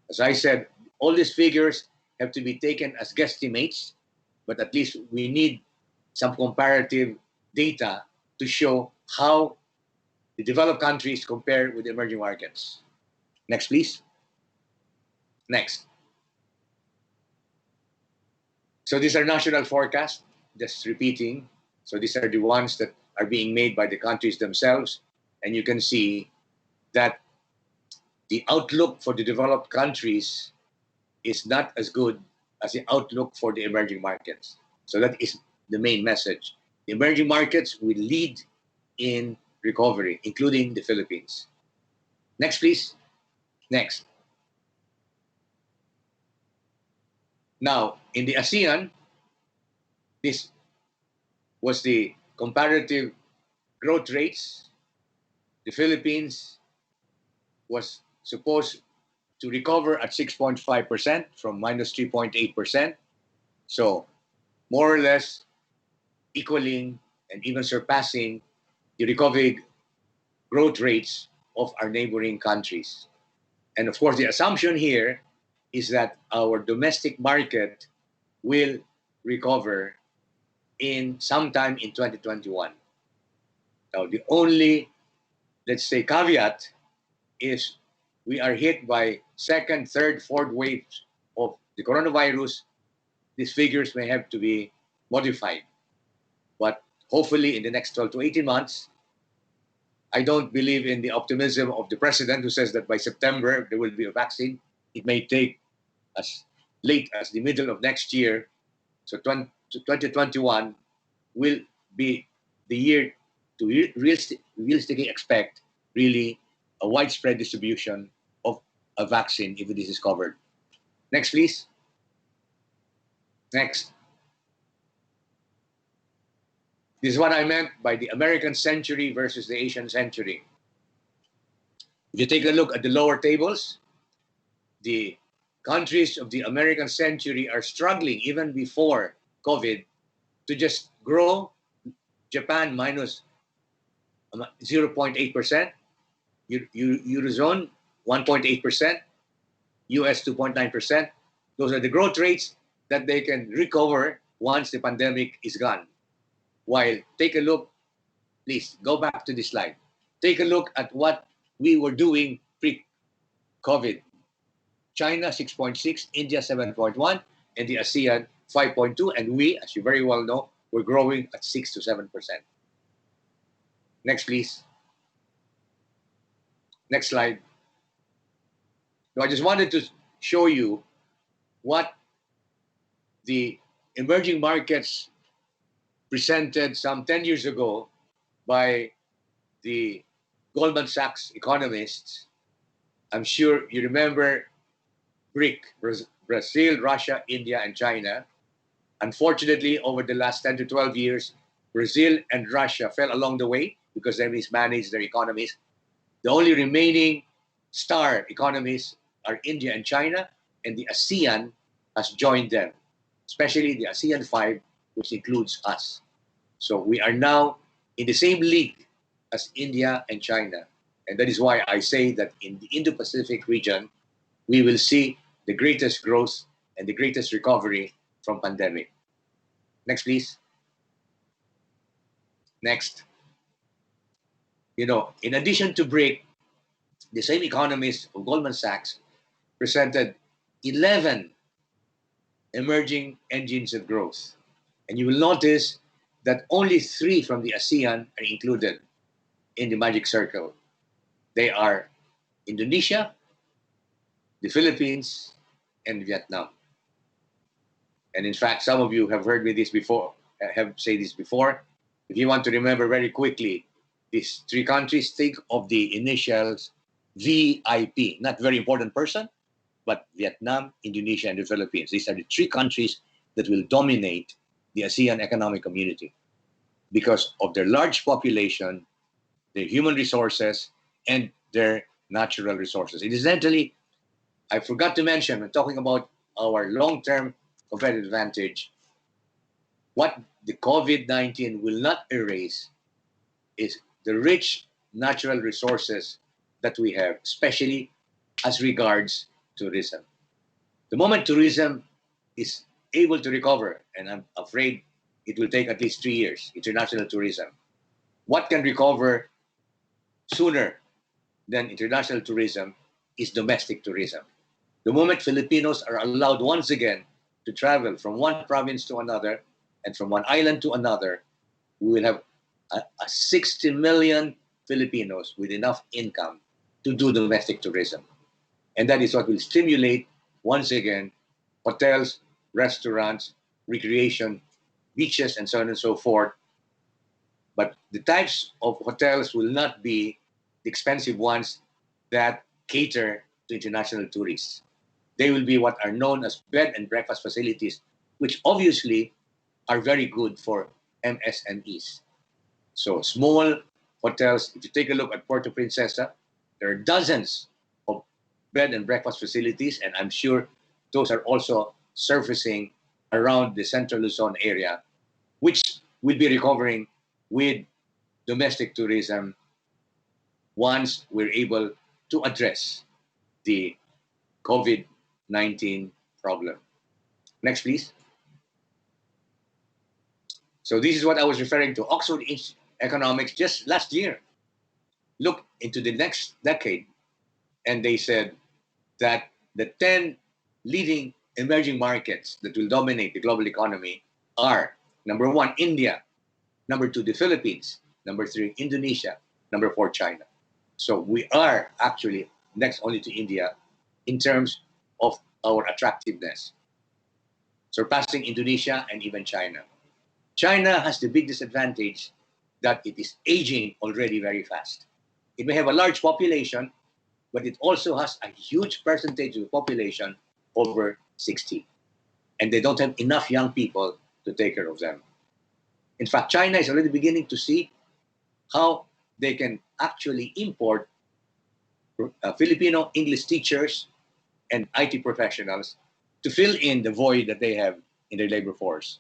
As I said, all these figures have to be taken as guesstimates, but at least we need some comparative data to show how the developed countries compare with the emerging markets. Next, please. Next. So these are national forecasts, just repeating. So these are the ones that are being made by the countries themselves. And you can see that the outlook for the developed countries is not as good as the outlook for the emerging markets. So that is the main message. The emerging markets will lead in recovery, including the Philippines. Next, please. Next. Now, in the ASEAN, this was the comparative growth rates. The Philippines was supposed to recover at 6.5% from minus 3.8%. So more or less equaling and even surpassing the recovery growth rates of our neighboring countries. And of course, the assumption here is that our domestic market will recover in sometime in 2021. Now, the only, let's say, caveat is we are hit by second, third, fourth waves of the coronavirus. These figures may have to be modified. But hopefully in the next 12 to 18 months, I don't believe in the optimism of the president who says that by September there will be a vaccine. It may take as late as the middle of next year. So 2021 will be the year to realistically expect really a widespread distribution of a vaccine if it is discovered. Next, please. Next. This is what I meant by the American century versus the Asian century. If you take a look at the lower tables, the countries of the American century are struggling even before COVID to just grow. Japan minus 0.8%, Eurozone 1.8%, US 2.9%. Those are the growth rates that they can recover once the pandemic is gone. While, take a look, please go back to this slide. Take a look at what we were doing pre-COVID. China 6.6, India 7.1, and the ASEAN 5.2. And we, as you very well know, we're growing at 6 to 7%. Next, please. Next slide. So I just wanted to show you what the emerging markets presented some 10 years ago by the Goldman Sachs economists. I'm sure you remember BRIC, Brazil, Russia, India, and China. Unfortunately, over the last 10 to 12 years, Brazil and Russia fell along the way because they mismanaged their economies. The only remaining star economies are India and China, and the ASEAN has joined them, especially the ASEAN 5, which includes us. So we are now in the same league as India and China. And that is why I say that in the Indo-Pacific region, we will see the greatest growth and the greatest recovery from pandemic. Next, please. Next. You know, in addition to BRIC, the same economists of Goldman Sachs presented 11 emerging engines of growth. And you will notice that only 3 from the ASEAN are included in the magic circle. They are Indonesia, the Philippines, and Vietnam. And in fact, some of you have heard me this before, have said this before. If you want to remember very quickly, these 3 countries, think of the initials VIP, not very important person, but Vietnam, Indonesia, and the Philippines. These are the 3 countries that will dominate the ASEAN economic community because of their large population, their human resources, and their natural resources. Incidentally, I forgot to mention, when talking about our long-term competitive advantage, what the COVID-19 will not erase is the rich natural resources that we have, especially as regards tourism. The moment tourism is able to recover, and I'm afraid it will take at least 3 years, international tourism, what can recover sooner than international tourism is domestic tourism. The moment Filipinos are allowed once again to travel from one province to another and from one island to another, we will have a 60 million Filipinos with enough income to do domestic tourism. And that is what will stimulate, once again, hotels, restaurants, recreation, beaches, and so on and so forth. But the types of hotels will not be the expensive ones that cater to international tourists. They will be what are known as bed and breakfast facilities, which obviously are very good for MSMEs. So small hotels, if you take a look at Puerto Princesa, there are dozens of bed and breakfast facilities, and I'm sure those are also surfacing around the Central Luzon area, which will be recovering with domestic tourism once we're able to address the COVID-19 problem. Next, please. So this is what I was referring to. Oxford Economics just last year looked into the next decade, and they said that the 10 leading emerging markets that will dominate the global economy are, number 1, India, number 2, the Philippines, number 3, Indonesia, number 4, China. So we are actually next only to India in terms of our attractiveness, surpassing Indonesia and even China. China has the big disadvantage that it is aging already very fast. It may have a large population, but it also has a huge percentage of the population over 60. And they don't have enough young people to take care of them. In fact, China is already beginning to see how they can actually import Filipino English teachers and IT professionals to fill in the void that they have in their labor force.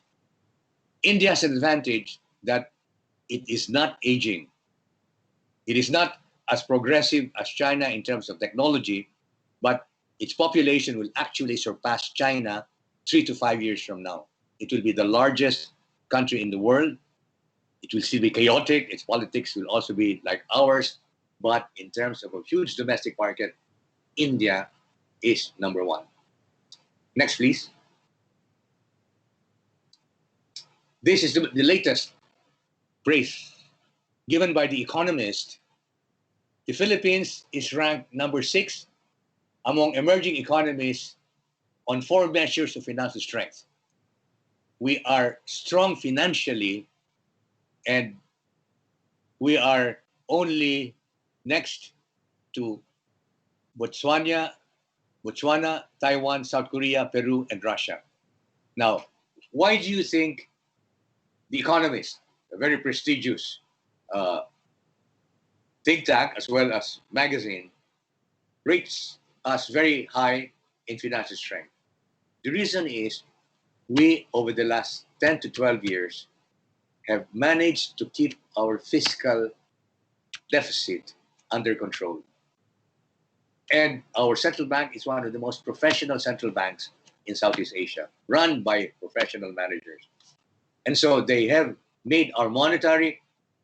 India has an advantage that it is not aging. It is not as progressive as China in terms of technology, but its population will actually surpass China 3 to 5 years from now. It will be the largest country in the world. It will still be chaotic. Its politics will also be like ours. But in terms of a huge domestic market, India is number one. Next, please. This is the latest praise given by The Economist. The Philippines is ranked number 6 among emerging economies on 4 measures of financial strength. We are strong financially, and we are only next to Botswana, Taiwan, South Korea, Peru, and Russia. Now, why do you think The Economist, a very prestigious think tank as well as magazine, rates us very high in financial strength? The reason is we, over the last 10 to 12 years, have managed to keep our fiscal deficit under control. And our central bank is one of the most professional central banks in Southeast Asia, run by professional managers. And so they have made our monetary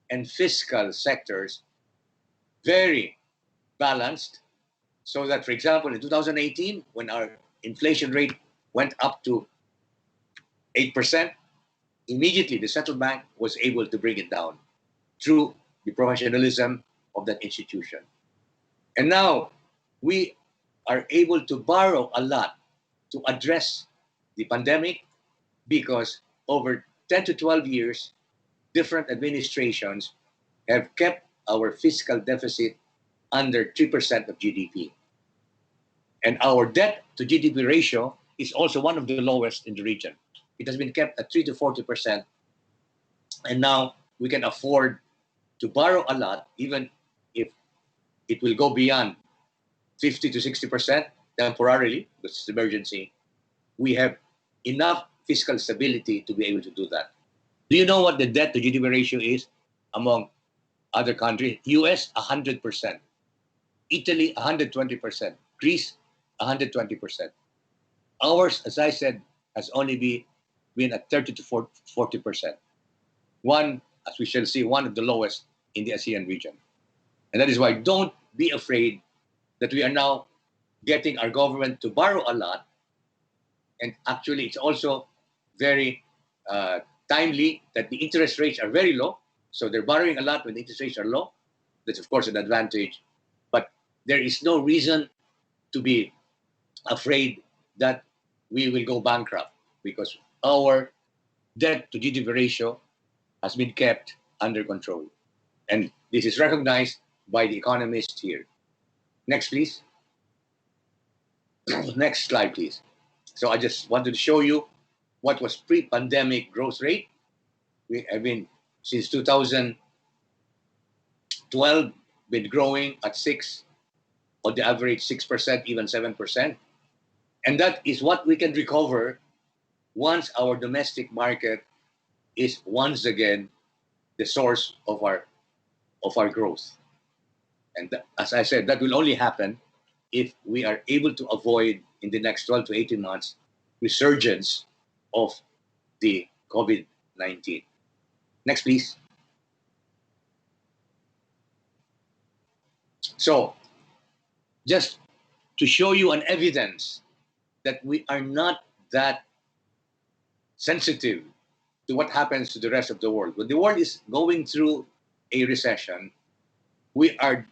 and fiscal sectors very balanced, so that, for example, in 2018, when our inflation rate went up to 8%, immediately the central bank was able to bring it down through the professionalism of that institution. And now we are able to borrow a lot to address the pandemic, because over 10 to 12 years, different administrations have kept our fiscal deficit under 3% of GDP. And our debt to GDP ratio is also one of the lowest in the region. It has been kept at 3 to 40%. And now we can afford to borrow a lot, even if it will go beyond 50 to 60% temporarily, because it's emergency. We have enough fiscal stability to be able to do that. Do you know what the debt to GDP ratio is among other countries? US, 100%. Italy, 120%. Greece, 120%. Ours, as I said, has only been at 30 to 40%. One, as we shall see, one of the lowest in the ASEAN region. And that is why don't be afraid that we are now getting our government to borrow a lot. And actually, it's also very timely that the interest rates are very low. So they're borrowing a lot when the interest rates are low. That's, of course, an advantage. But there is no reason to be afraid that we will go bankrupt, because our debt to GDP ratio has been kept under control. And this is recognized by The Economist here. Next, please. Next slide, please. So I just wanted to show you what was pre-pandemic growth rate. We have been, since 2012, been growing at 6, on the average 6%, even 7%. And that is what we can recover once our domestic market is once again the source of our growth. And as I said, that will only happen if we are able to avoid, in the next 12 to 18 months, resurgence of the COVID-19. Next, please. So, just to show you an evidence that we are not that sensitive to what happens to the rest of the world. When the world is going through a recession, we are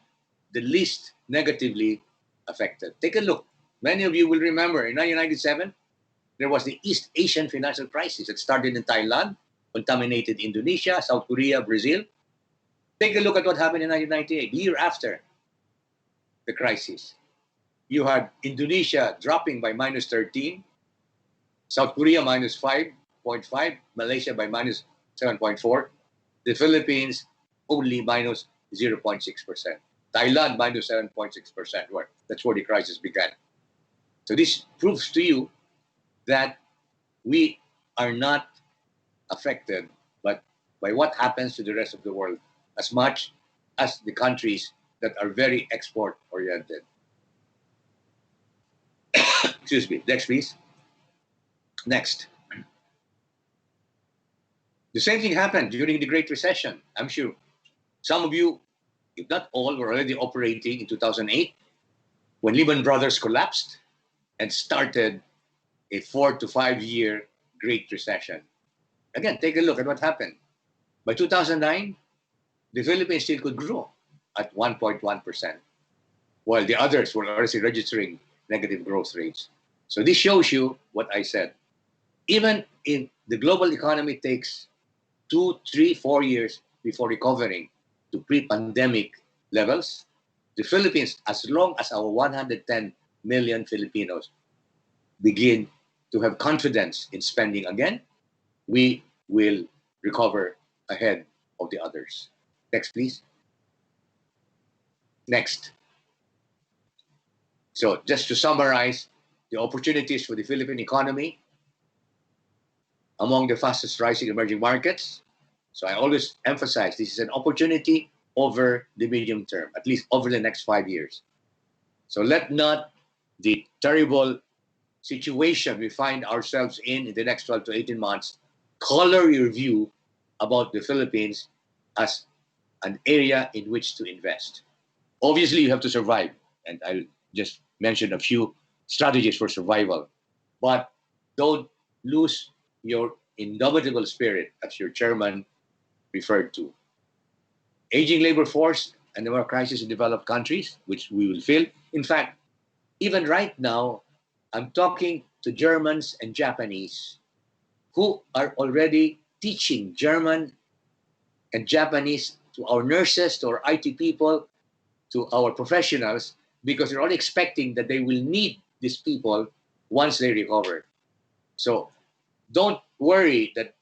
the least negatively affected. Take a look. Many of you will remember in 1997, there was the East Asian financial crisis that started in Thailand, contaminated Indonesia, South Korea, Brazil. Take a look at what happened in 1998, the year after the crisis. You had Indonesia dropping by minus 13, South Korea minus 5.5, Malaysia by minus 7.4. The Philippines only minus 0.6%. Thailand minus 7.6%. Well, that's where the crisis began. So this proves to you that we are not affected but by what happens to the rest of the world as much as the countries that are very export oriented. Excuse me. Next, please. Next. The same thing happened during the Great Recession. I'm sure some of you, if not all, were already operating in 2008 when Lehman Brothers collapsed and started a 4 to 5 year Great Recession. Again, take a look at what happened. By 2009, the Philippines still could grow at 1.1%, while the others were already registering negative growth rates. So this shows you what I said. Even if the global economy takes 2, 3, 4 years before recovering to pre-pandemic levels, the Philippines, as long as our 110 million Filipinos begin to have confidence in spending again, we will recover ahead of the others. Next, please. Next. So just to summarize, the opportunities for the Philippine economy among the fastest rising emerging markets. So I always emphasize this is an opportunity over the medium term, at least over the next 5 years. So let not the terrible situation we find ourselves in the next 12 to 18 months color your view about the Philippines as an area in which to invest. Obviously, you have to survive, and I'll just mention a few strategies for survival. But don't lose your indomitable spirit, as your chairman referred to. Aging labor force and the more crisis in developed countries, which we will feel. In fact, even right now, I'm talking to Germans and Japanese who are already teaching German and Japanese to our nurses, to our IT people, to our professionals, because they're all expecting that they will need these people once they recover. So don't worry that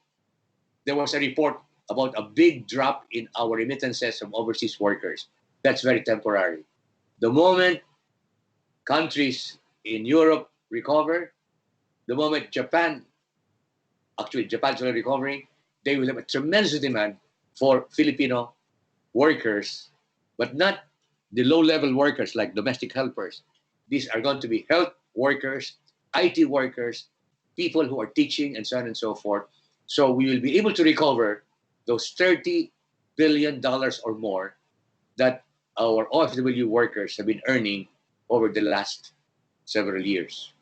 there was a report about a big drop in our remittances from overseas workers. That's very temporary. The moment countries in Europe recover, the moment Japan's already recovering, they will have a tremendous demand for Filipino workers, but not the low-level workers like domestic helpers. These are going to be health workers, IT workers, people who are teaching, and so on and so forth. So we will be able to recover those $30 billion or more that our OFW workers have been earning over the last several years.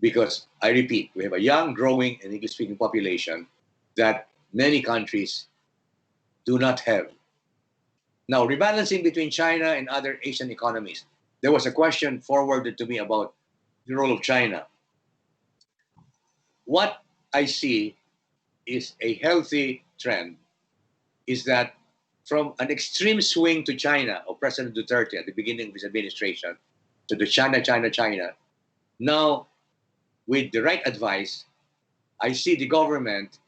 Because, I repeat, we have a young, growing, and English-speaking population that many countries do not have. Now, rebalancing between China and other Asian economies. There was a question forwarded to me about the role of China. What I see is a healthy trend is that from an extreme swing to China of President Duterte at the beginning of his administration to the China, China, China, now with the right advice, I see the government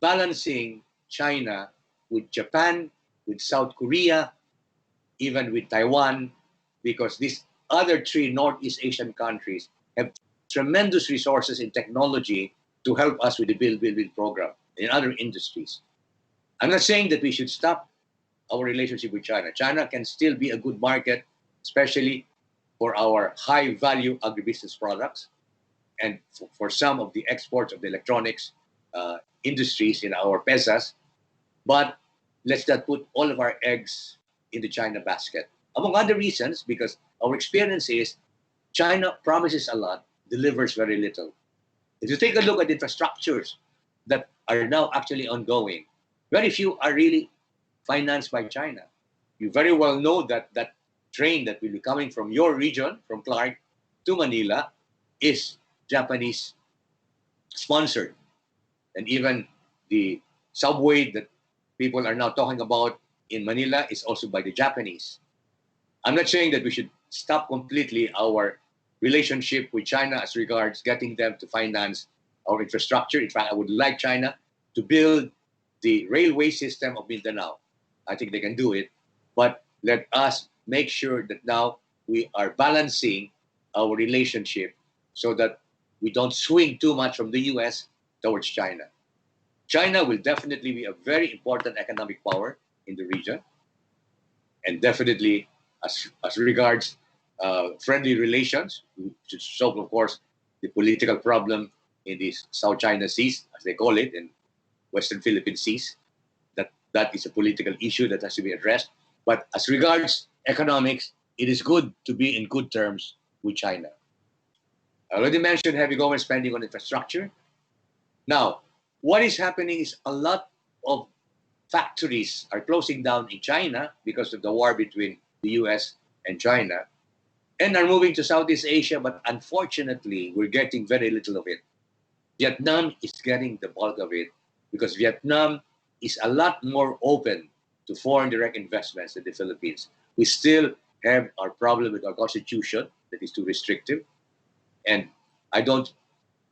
balancing China with Japan, with South Korea, even with Taiwan, because these other three Northeast Asian countries have tremendous resources in technology to help us with the Build program in other industries. I'm not saying that we should stop our relationship with China. China can still be a good market, especially for our high-value agribusiness products and for some of the exports of the electronics industries in our pesas. But let's not put all of our eggs in the China basket. Among other reasons, because our experience is China promises a lot, delivers very little. If you take a look at infrastructures that are now actually ongoing, very few are really financed by China. You very well know that that train that will be coming from your region, from Clark to Manila, is Japanese sponsored. And even the subway that people are now talking about in Manila is also by the Japanese. I'm not saying that we should stop completely our relationship with China as regards getting them to finance our infrastructure. In fact, I would like China to build the railway system of Mindanao. I think they can do it, but let us make sure that now we are balancing our relationship so that we don't swing too much from the US towards China. China will definitely be a very important economic power in the region, and definitely as regards friendly relations, to solve, of course, the political problem in the South China Seas, as they call it, in Western Philippine Seas. That is a political issue that has to be addressed. But as regards economics, it is good to be in good terms with China. I already mentioned heavy government spending on infrastructure. Now, what is happening is a lot of factories are closing down in China because of the war between the US and China, and are moving to Southeast Asia, but unfortunately, we're getting very little of it. Vietnam is getting the bulk of it because Vietnam is a lot more open to foreign direct investments than the Philippines. We still have our problem with our constitution that is too restrictive, and I don't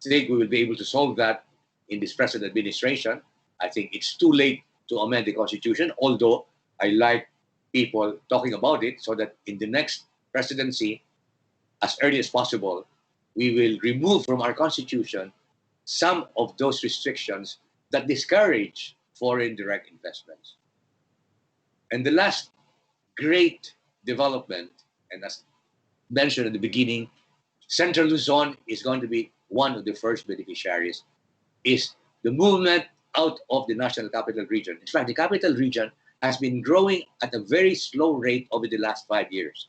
think we will be able to solve that in this present administration. I think it's too late to amend the constitution, although I like people talking about it so that in the next presidency, as early as possible, we will remove from our constitution some of those restrictions that discourage foreign direct investments. And the last great development, and as mentioned at the beginning, Central Luzon is going to be one of the first beneficiaries, is the movement out of the National Capital Region. In fact, the Capital Region has been growing at a very slow rate over the last 5 years.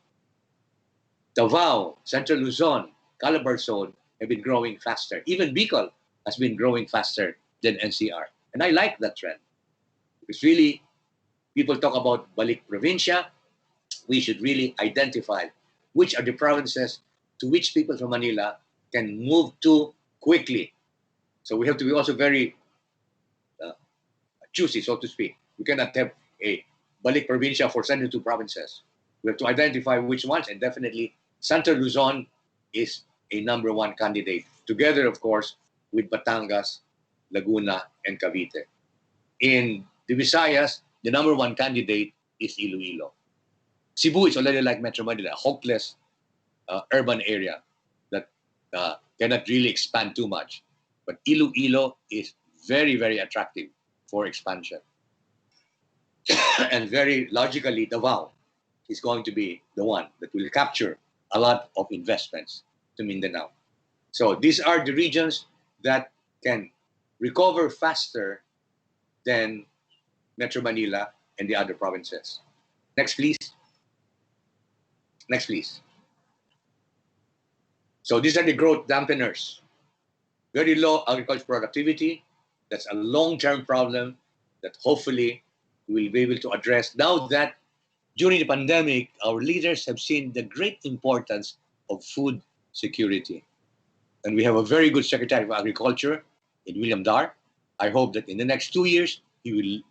Davao, Central Luzon, Calabarzon have been growing faster. Even Bicol has been growing faster than NCR. And I like that trend. Because really, people talk about Balik Provincia. We should really identify which are the provinces to which people from Manila can move to quickly. So we have to be also very choosy, so to speak. We cannot have a Balik Provincia for 72 provinces. We have to identify which ones, and definitely Central Luzon is a number one candidate, together, of course, with Batangas, Laguna, and Cavite. In the Visayas, the number one candidate is Iloilo. Cebu is already like Metro Manila, a hopeless urban area that cannot really expand too much. But Iloilo is very, very attractive for expansion. And very logically, Davao is going to be the one that will capture a lot of investments to Mindanao. So these are the regions that can recover faster than Metro Manila and the other provinces. Next, please. Next, please. So these are the growth dampeners. Very low agricultural productivity. That's a long-term problem that hopefully we'll be able to address now that during the pandemic, our leaders have seen the great importance of food security. And we have a very good Secretary of Agriculture in William Dar. I hope that in the next 2 years, he will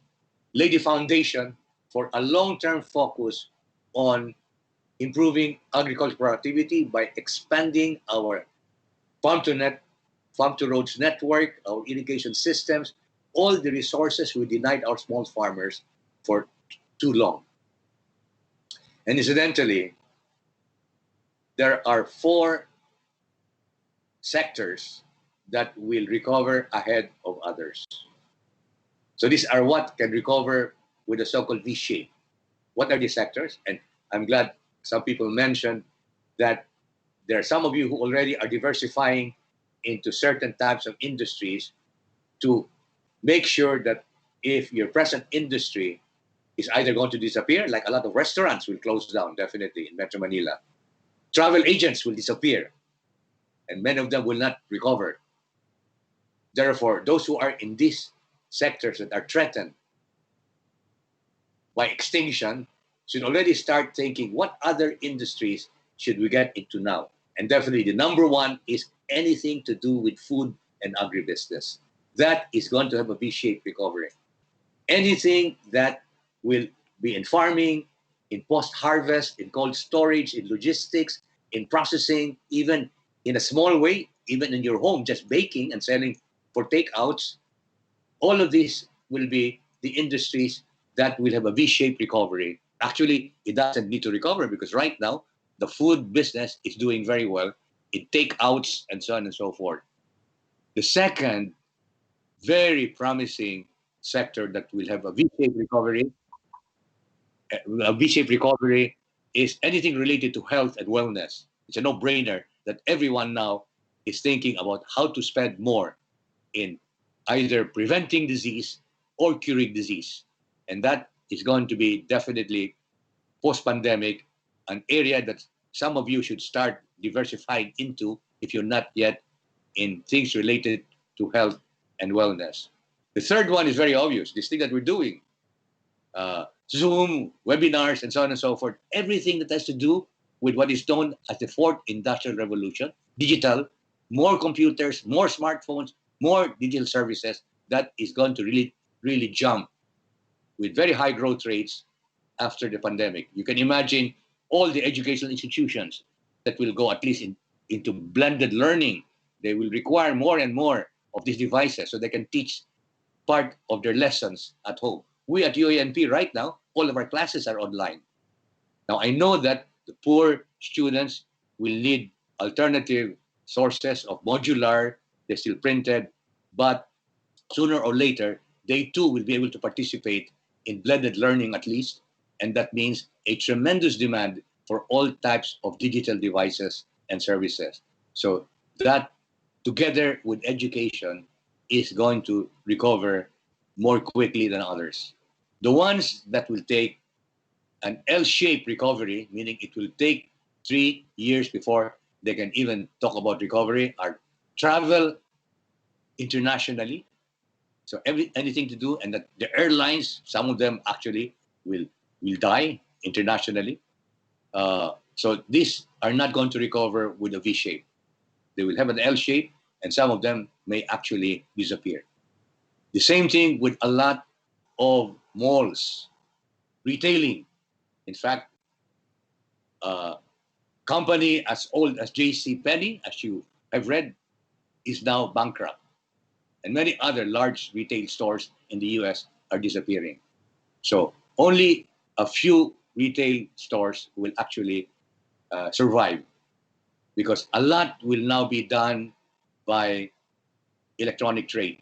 lay the foundation for a long-term focus on improving agricultural productivity by expanding our farm to roads network, our irrigation systems, all the resources we denied our small farmers for too long. And incidentally, there are 4 sectors that will recover ahead of others. So these are what can recover with a so-called V-shape. What are these sectors? And I'm glad some people mentioned that there are some of you who already are diversifying into certain types of industries to make sure that if your present industry is either going to disappear, like a lot of restaurants will close down, definitely, in Metro Manila. Travel agents will disappear, and many of them will not recover. Therefore, those who are in these sectors that are threatened by extinction should already start thinking, what other industries should we get into now? And definitely the number one is anything to do with food and agribusiness. That is going to have a V-shaped recovery. Anything that will be in farming, in post-harvest, in cold storage, in logistics, in processing, even in a small way, even in your home, just baking and selling for takeouts, all of these will be the industries that will have a V-shaped recovery. Actually, it doesn't need to recover because right now, the food business is doing very well in takeouts and so on and so forth. The second very promising sector that will have a V-shaped recovery is anything related to health and wellness. It's a no-brainer that everyone now is thinking about how to spend more in either preventing disease or curing disease. And that is going to be definitely post-pandemic, an area that some of you should start diversifying into if you're not yet in things related to health and wellness. The third one is very obvious, this thing that we're doing, Zoom, webinars, and so on and so forth, everything that has to do with what is known as the fourth industrial revolution, digital, more computers, more smartphones, more digital services, that is going to really jump with very high growth rates after the pandemic. You can imagine all the educational institutions that will go at least into blended learning. They will require more and more of these devices so they can teach part of their lessons at home. We at UANP right now, all of our classes are online. Now, I know that the poor students will need alternative sources of modular, they're still printed, but sooner or later, they too will be able to participate in blended learning at least, and that means a tremendous demand for all types of digital devices and services. So that, together with education, is going to recover more quickly than others. The ones that will take an L-shaped recovery, meaning it will take 3 years before they can even talk about recovery, are travel internationally. So anything to do, and that the airlines, some of them actually will die internationally. So these are not going to recover with a V shape. They will have an L shape, and some of them may actually disappear. The same thing with a lot of malls, retailing. In fact, company as old as J.C. Penney, as you have read, is now bankrupt. And many other large retail stores in the US are disappearing. So only a few retail stores will actually survive, because a lot will now be done by electronic trade.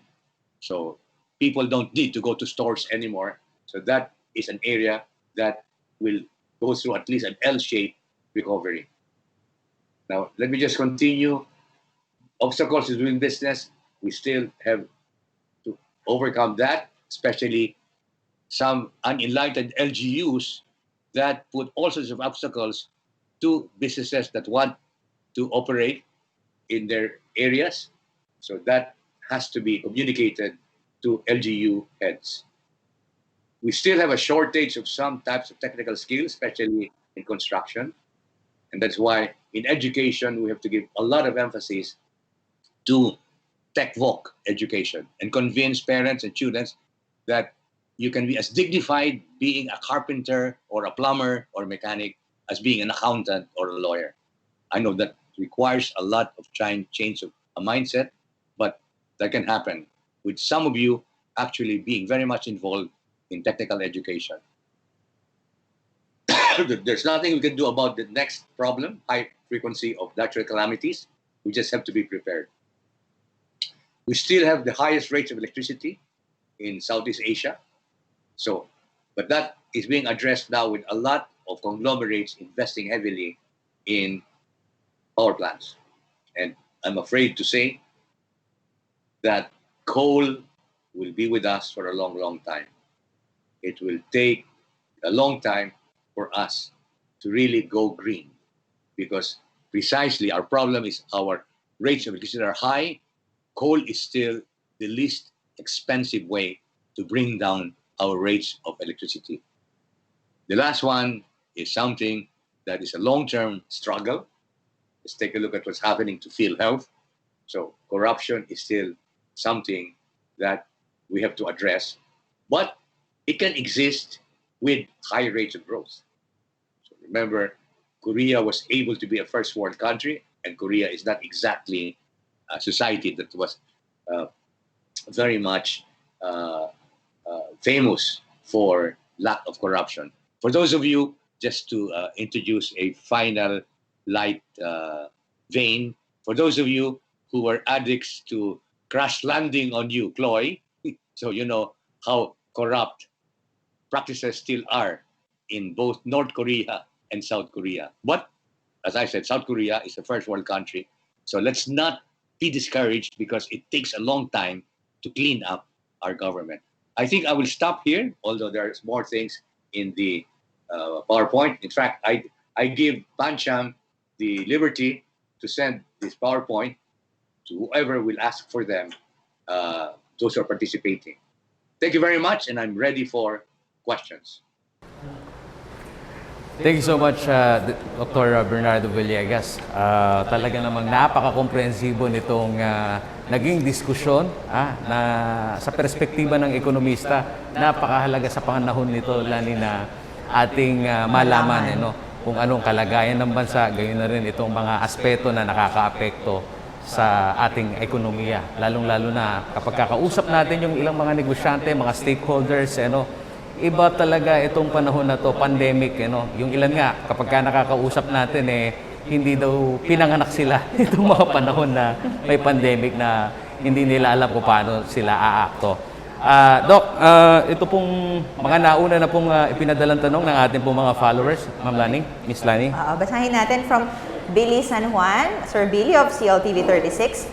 So people don't need to go to stores anymore. So that is an area that will go through at least an L-shaped recovery. Now, let me just continue. Obstacles to doing business, we still have to overcome that, especially some unenlightened LGUs that put all sorts of obstacles to businesses that want to operate in their areas. So that has to be communicated to LGU heads. We still have a shortage of some types of technical skills, especially in construction. And that's why in education, we have to give a lot of emphasis to TechVoc education and convince parents and students that you can be as dignified being a carpenter or a plumber or a mechanic as being an accountant or a lawyer. I know that requires a lot of change of a mindset, but that can happen with some of you actually being very much involved in technical education. There's nothing we can do about the next problem, high frequency of natural calamities. We just have to be prepared. We still have the highest rates of electricity in Southeast Asia. So, but that is being addressed now with a lot of conglomerates investing heavily in power plants. And I'm afraid to say that coal will be with us for a long, long time. It will take a long time for us to really go green, because precisely our problem is our rates of electricity are high. Coal is still the least expensive way to bring down our rates of electricity. The last one is something that is a long-term struggle. Let's take a look at what's happening to PhilHealth. So corruption is still something that we have to address, but it can exist with high rates of growth. So remember, Korea was able to be a first world country, and Korea is not exactly a society that was very much famous for lack of corruption. For those of you, just to introduce a final light vein, for those of you who were addicts to crash landing on you, Chloe, so you know how corrupt practices still are in both North Korea and South Korea. But as I said, South Korea is a first world country. So let's not be discouraged because it takes a long time to clean up our government. I think I will stop here, although there's more things in the PowerPoint. In fact, I give PamCham the liberty to send this PowerPoint to whoever will ask for them, those who are participating. Thank you very much, and I'm ready for questions.
Thank you so much, Dr. Bernardo Villegas. Talaga namang napaka-komprehensibo nitong naging diskusyon na sa perspektiba ng ekonomista, napakahalaga sa panahon nito, lalo na ating malaman kung anong kalagayan ng bansa, gayon na rin itong mga aspeto na nakakaapekto sa ating ekonomiya. Lalong-lalo na kapag kakausap natin yung ilang mga negosyante, mga stakeholders, iba talaga itong panahon na to, pandemic, yung ilan nga, kapag ka nakakausap natin, hindi daw pinanganak sila itong mga panahon na may pandemic na hindi nila alam kung paano sila aakto. Doc, ito pong mga nauna na pong ipinadalang tanong ng ating pong mga followers, Ma'am Lani, Miss Lani.
Basahin natin from Billy San Juan, Sir Billy of CLTV 36.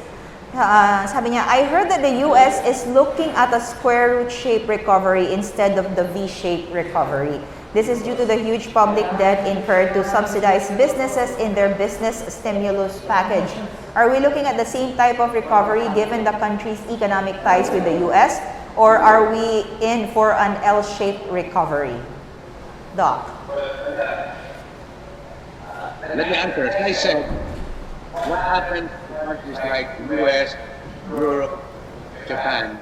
Sabi niya, I heard that the US is looking at a square root shape recovery instead of the V-shaped recovery. This is due to the huge public debt incurred to subsidize businesses in their business stimulus package. Are we looking at the same type of recovery given the country's economic ties with the US? Or are we in for an L-shaped recovery? Doc.
Let me answer. As I said, what happened to countries like US, Europe, Japan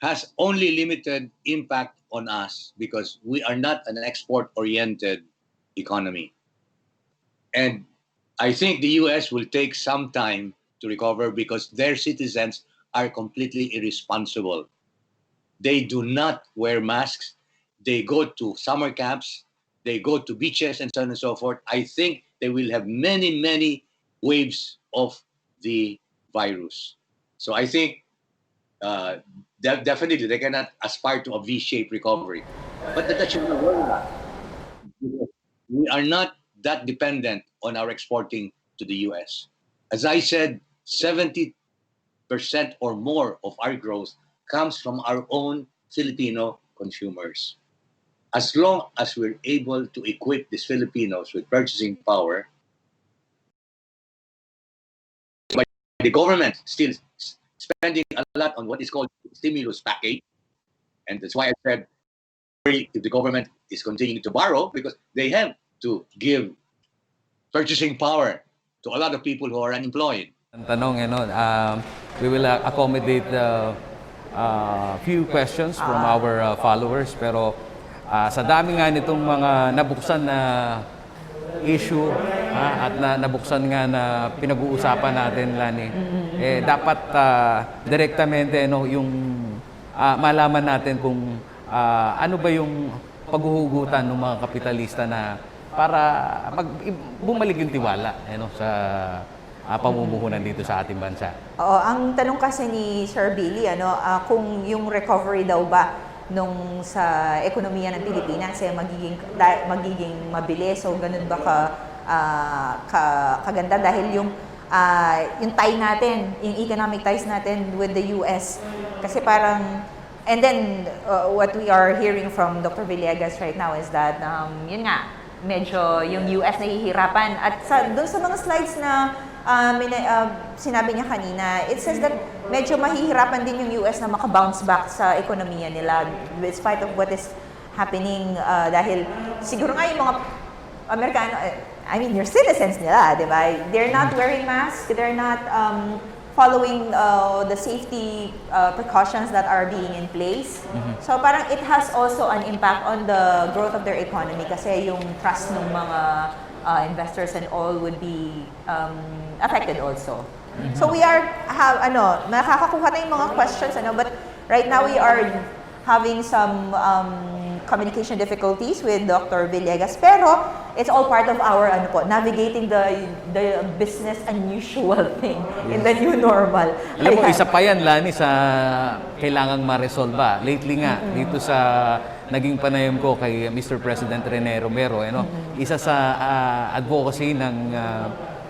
has only limited impact on us because we are not an export-oriented economy. And I think the US will take some time to recover because their citizens are completely irresponsible. They do not wear masks. They go to summer camps. They go to beaches and so on and so forth. I think they will have many, many waves of the virus. So I think definitely they cannot aspire to a V-shaped recovery. But that should not worry about. We are not that dependent on our exporting to the US. As I said, 70% or more of our growth comes from our own Filipino consumers. As long as we're able to equip these Filipinos with purchasing power, but the government still spending a lot on what is called stimulus package, and that's why I said if the government is continuing to borrow because they have to give purchasing power to a lot of people who are unemployed.
Tanong, we will accommodate few questions from our followers, pero sa dami nga nitong mga nabuksan na issue at nabuksan nga na pinag-uusapan natin, Lani, dapat direktamente yung malaman natin kung ano ba yung paghuhugutan ng mga kapitalista na para bumalik yung tiwala sa pamumuhunan dito sa ating bansa.
Oo, ang tanong kasi ni Sir Billy, kung yung recovery daw ba nung sa ekonomiya ng Pilipinas magiging mabilis o ganun ba kaganda dahil yung tie natin, yung economic ties natin with the US. Kasi parang, and then what we are hearing from Dr. Villegas right now is that yun nga, medyo yung US nahihirapan. At dun sa mga slides na sinabi niya kanina, it says that medyo mahihirapan din yung US na makabounce back sa ekonomiya nila despite of what is happening dahil siguro nga yung mga Amerikano, I mean, your citizens nila, di ba? They're not wearing masks, they're not following the safety precautions that are being in place. So parang it has also an impact on the growth of their economy kasi yung trust ng mga investors and all would be affected also. So we are nakakakuha na yung mga questions but right now we are having some communication difficulties with Dr. Villegas, pero it's all part of our navigating the business unusual thing in the new normal.
Alam mo, isa pa yan, Lani, sa kailangang ma-resolve. Lately nga, dito sa naging panayam ko kay Mr. President Rene Romero, isa sa advocacy ng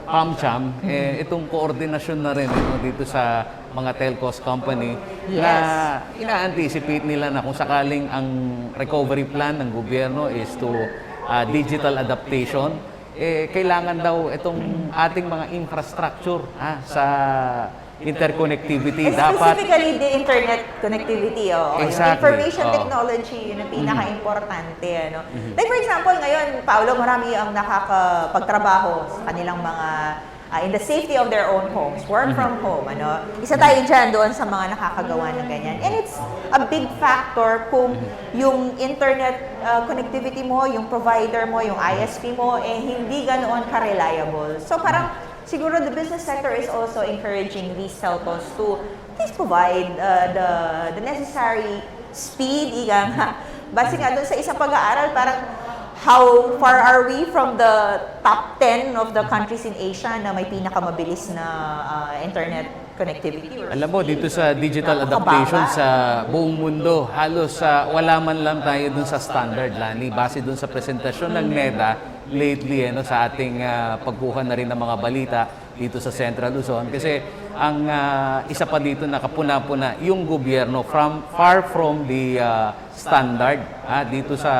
PamCham, itong koordinasyon na rin dito sa mga telcos company na ina-anticipate nila na kung sakaling ang recovery plan ng gobyerno is to digital adaptation, kailangan daw itong ating mga infrastructure sa interconnectivity.
Specifically, the internet connectivity.
Exactly.
Information technology, yun ang pinaka-importante. Like for example, ngayon, Paolo, marami ang nakakapagtrabaho sa kanilang mga in the safety of their own homes, work from home. Isa tayo dyan doon sa mga nakakagawa ng ganyan. And it's a big factor kung yung internet connectivity mo, yung provider mo, yung ISP mo, hindi ganoon ka-reliable. So parang siguro the business sector is also encouraging these telcos to at least provide the necessary speed. Base nga doon sa isang pag-aaral, parang how far are we from the top 10 of the countries in Asia na may pinakamabilis na internet connectivity?
Alam mo, dito sa digital adaptation sa buong mundo, halos wala man lang tayo dun sa standard, Lani, base dun sa presentasyon ng NEDA lately sa ating pagkuha na rin ng mga balita dito sa Central Luzon. Kasi ang isa pa dito nakapuna-puna yung gobyerno far from the standard dito sa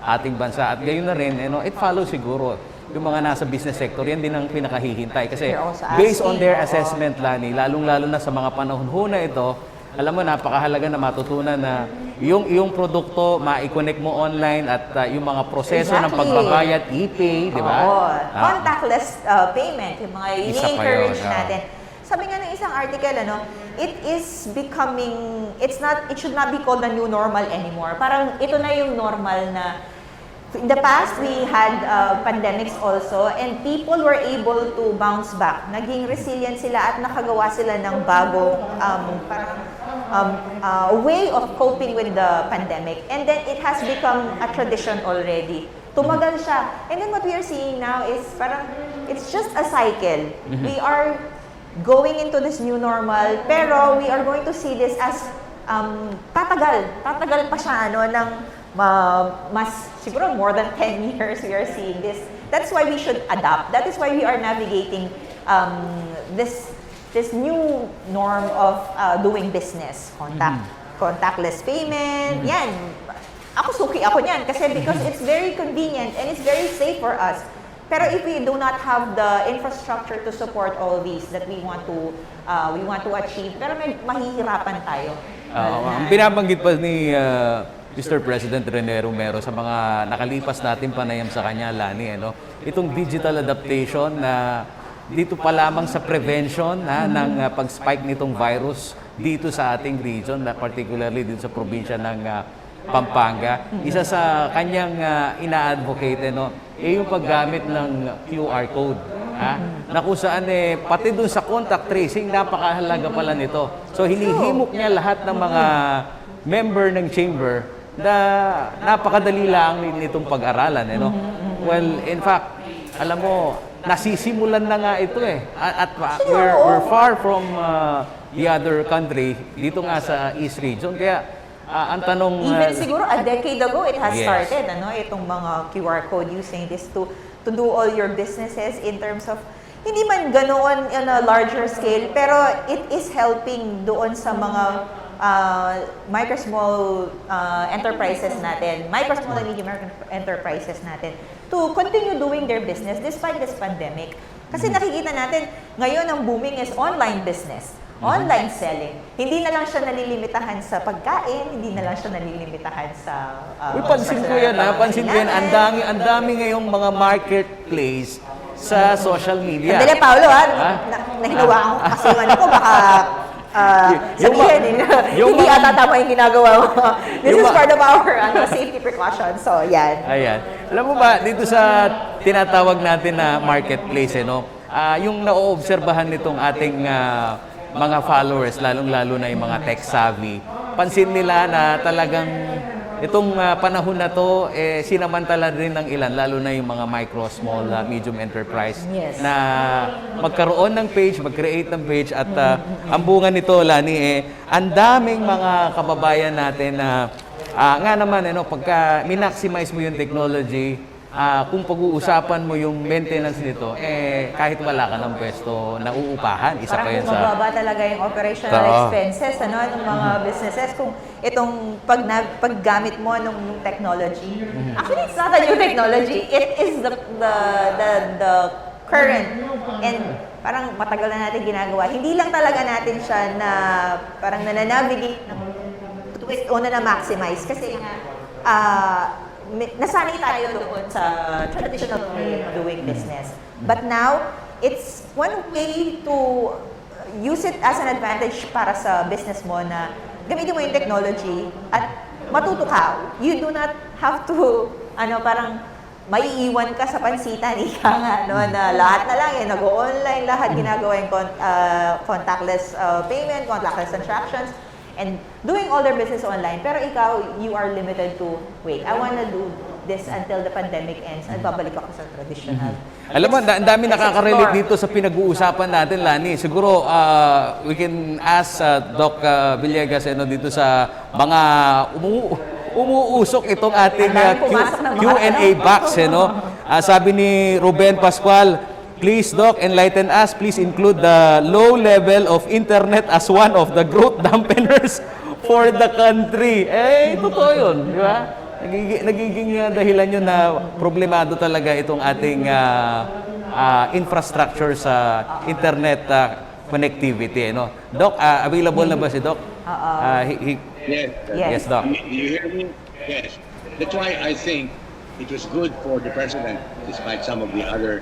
ating bansa. At gayon na rin, it follows siguro yung mga nasa business sector, yan din ang pinakahihintay. Kasi based on their assessment, Lani, lalong-lalo na sa mga panahon na ito, alam mo, napakahalaga na matutunan na yung iyong produkto, ma-connect mo online at yung mga proseso ng pagbabayad, e-pay, di ba?
Contactless payment, yung mga ini-encourage natin. Sabi nga ng isang article, it is becoming, it should not be called the new normal anymore. Parang ito na yung normal na, in the past, we had pandemics also, and people were able to bounce back. Naging resilient sila at nakagawa sila ng bagong way of coping with the pandemic. And then it has become a tradition already. Tumagal siya. And then what we are seeing now is parang, it's just a cycle. We are going into this new normal, pero we are going to see this as tatagal pa siya ng mas siguro more than 10 years we are seeing this. That's why we should adapt. That is why we are navigating this new norm of doing business. Contactless payment. Yan. Suki ako niyan kasi because it's very convenient and it's very safe for us. Pero if we do not have the infrastructure to support all these that we want to achieve, pero mahihirapan tayo.
Ang binabanggit pa ni Mr. President Rene Romero sa mga nakalipas natin panayam sa kanya, Lani, itong digital adaptation na dito pa lamang sa prevention ng pag-spike nitong virus dito sa ating region, particularly dito sa probinsya ng Pampanga. Isa sa kanyang ina-advocate yung paggamit ng QR code. Na kung saan pati dun sa contact tracing, napakahalaga pala nito. So hinihimok niya lahat ng mga member ng chamber na napakadali lang nitong pag-aralan. Well, in fact, alam mo, nasisimulan na nga ito At we're far from the other country, dito nga sa East Region. Kaya ang tanong
even siguro a decade ago it has started itong mga QR code using this to do all your businesses in terms of hindi man ganoon on a larger scale, pero it is helping doon sa mga micro small enterprises natin, micro small and medium enterprises natin to continue doing their business despite this pandemic. Kasi nakikita natin ngayon ang booming is online business. Online selling. Hindi na lang siya nalilimitahan sa pagkain, hindi na lang siya nalilimitahan sa
pansin ko yan, Ang dami ngayong mga marketplace sa social media.
Sandali, Paolo, nahinawakan ko kasi yung ano ko, baka sabihin, hindi ata tama yung ginagawa mo. This is part of our safety precautions. So, yan.
Ayan. Alam mo ba, dito sa tinatawag natin na marketplace, yung na-oobserbahan nitong ating mga followers, lalong-lalo na yung mga tech-savvy, pansin nila na talagang itong panahon na to, sinamantala rin ng ilan, lalo na yung mga micro, small, medium enterprise, na magkaroon ng page, mag-create ng page, at ang bunga nito, Lani, ang daming mga kababayan natin na nga naman, pagka minaximize mo yung technology, kung pag-uusapan mo yung maintenance nito, kahit wala ka ng pwesto, nauupahan. Isa pa yun sa...
Parang bumababa talaga yung operational expenses, ng mga businesses. Kung itong paggamit mo nung technology. Actually, it's not a new technology. It is the current. And parang matagal na natin ginagawa. Hindi lang talaga natin siya na parang nananavigate na maximize. Kasi nasanay tayo doon sa traditional way of doing business. But now, it's one way to use it as an advantage para sa business mo na gamitin mo yung technology at matuto ka. You do not have to, parang maiiwan ka sa pansitan, ika nga, na lahat na lang, nag-online, lahat ginagawa yung contactless payment, contactless transactions, and doing all their business online. Pero ikaw, you are limited to, wait, I wanna do this until the pandemic ends at babalik ako sa traditional.
Alam mo, ang dami nakaka-relate dito sa pinag-uusapan natin, Lani. Siguro, we can ask Doc Villegas dito sa mga umuusok itong ating Q&A box. Sabi ni Ruben Pascual, please, Doc, enlighten us. Please include the low level of internet as one of the growth dampeners for the country. Totoo yun, di ba? Nagiging dahilan yun na problemado talaga itong ating infrastructure sa internet connectivity. Doc, available na ba si Doc? Yes, Doc.
You hear me? Yes. That's why I think it was good for the president, despite some of the other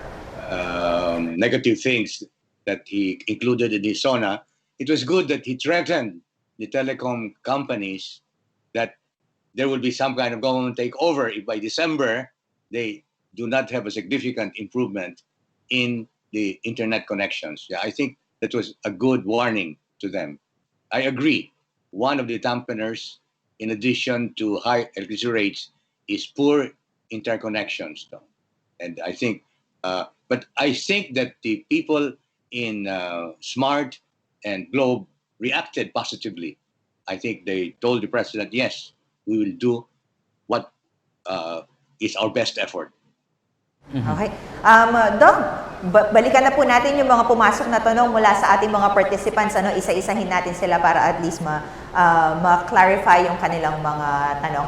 negative things that he included in his SONA. It was good that he threatened the telecom companies that there will be some kind of government takeover if by December they do not have a significant improvement in the internet connections. I think that was a good warning to them. I agree. One of the dampeners, in addition to high electricity rates, is poor interconnections. And I think but I think that the people in Smart and Globe reacted positively. I think they told the president, yes, we will do what is our best effort.
Okay. Doc, balikan na po natin yung mga pumasok na tanong mula sa ating mga participants. Isa-isahin natin sila para at least ma-clarify yung kanilang mga tanong.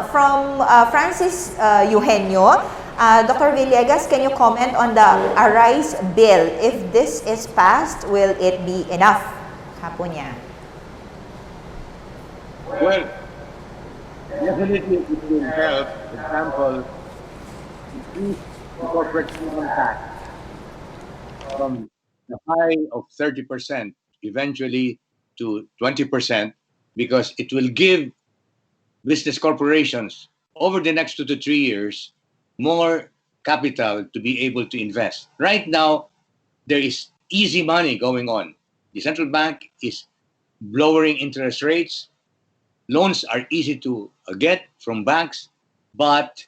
From Francis Eugenio, Dr. Villegas, can you comment on the Arise bill? If this is passed, will it be enough? Hapo niya.
Well, definitely it will help. For example, increase the corporate income tax from the high of 30% eventually to 20%, because it will give business corporations over the next 2 to 3 years more capital to be able to invest. Right now, there is easy money going on. The central bank is lowering interest rates. Loans are easy to get from banks, but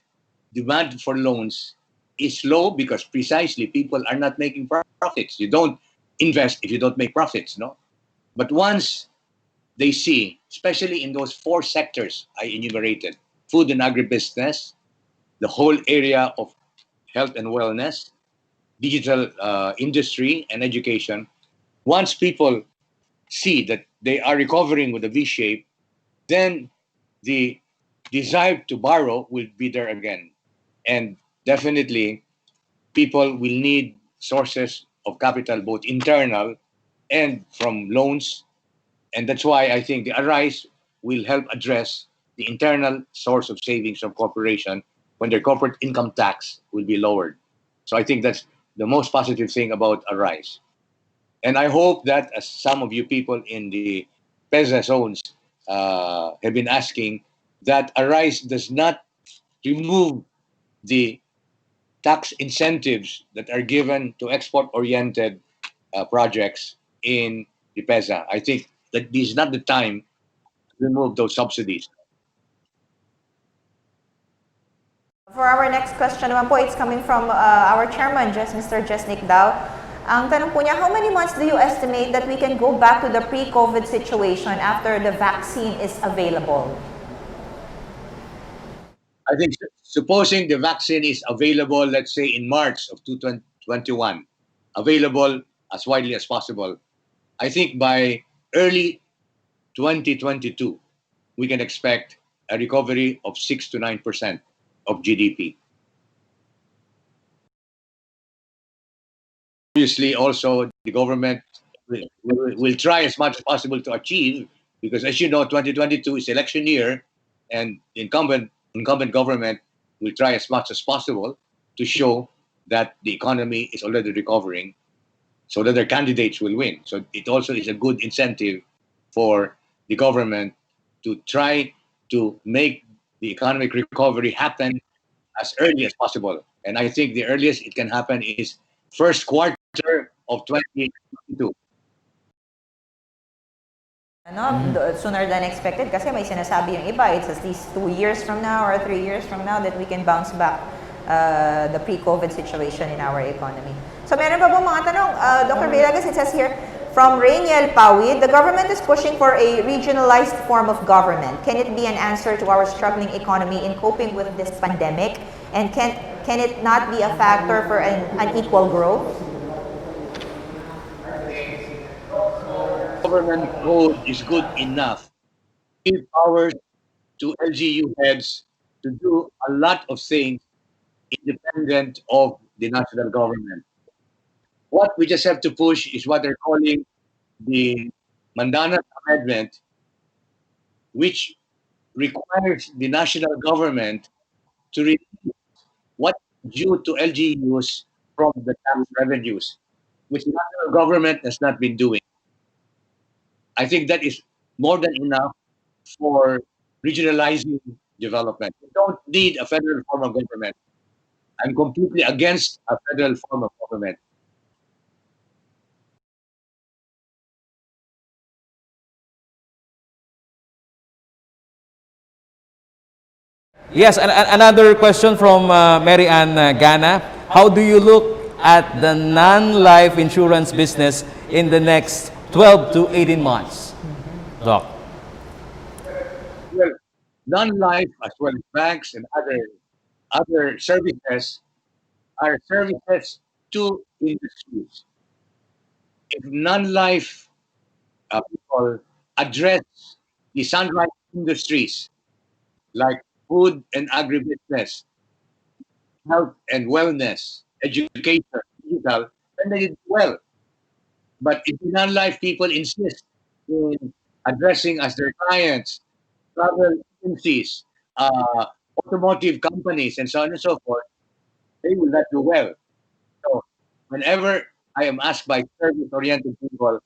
demand for loans is low because precisely people are not making profits. You don't invest if you don't make profits, no? But once they see, especially in those 4 sectors I enumerated, food and agribusiness, the whole area of health and wellness, digital industry and education, once people see that they are recovering with a V shape, then the desire to borrow will be there again. And definitely, people will need sources of capital, both internal and from loans. And that's why I think the Arise will help address the internal source of savings of corporation when their corporate income tax will be lowered. So I think that's the most positive thing about Arise. And I hope that, as some of you people in the PEZA zones have been asking, that Arise does not remove the tax incentives that are given to export-oriented projects in the PEZA. I think that this is not the time to remove those subsidies.
For our next question naman po, it's coming from our chairman, Mr. Jesnick Dao. Ang tanong po niya, how many months do you estimate that we can go back to the pre-COVID situation after the vaccine is available?
I think supposing the vaccine is available, let's say in March of 2021, available as widely as possible, I think by early 2022, we can expect a recovery of 6 to 9% of GDP. Obviously, also the government will try as much as possible to achieve, because as you know, 2022 is election year, and the incumbent government will try as much as possible to show that the economy is already recovering, so that their candidates will win. So it also is a good incentive for the government to try to make the economic recovery happen as early as possible. And I think the earliest it can happen is first quarter of 2022.
Sooner than expected kasi may sinasabi yung iba, it's at least 2 years from now or 3 years from now that we can bounce back the pre-COVID situation in our economy. So meron pa po mga tanong, Dr. Villegas, it says here, from Rainiel Pawid, the government is pushing for a regionalized form of government. Can it be an answer to our struggling economy in coping with this pandemic? And can it not be a factor for an unequal growth?
Government code is good enough. Give powers to LGU heads to do a lot of things independent of the national government. What we just have to push is what they're calling the Mandanas Amendment, which requires the national government to release what is due to LGUs from the tax revenues, which the national government has not been doing. I think that is more than enough for regionalizing development. We don't need a federal form of government. I'm completely against a federal form of government.
Yes, another question from Mary Ann Gana. How do you look at the non-life insurance business in the next 12 to 18 months? Doc.
Well, non-life as well as banks and other services are services to industries. If non-life people address the sunrise industries like food and agribusiness, health and wellness, education, digital, then they did well. But if the non-life people insist in addressing as their clients, travel agencies, automotive companies, and so on and so forth, they will not do well. So whenever I am asked by service-oriented people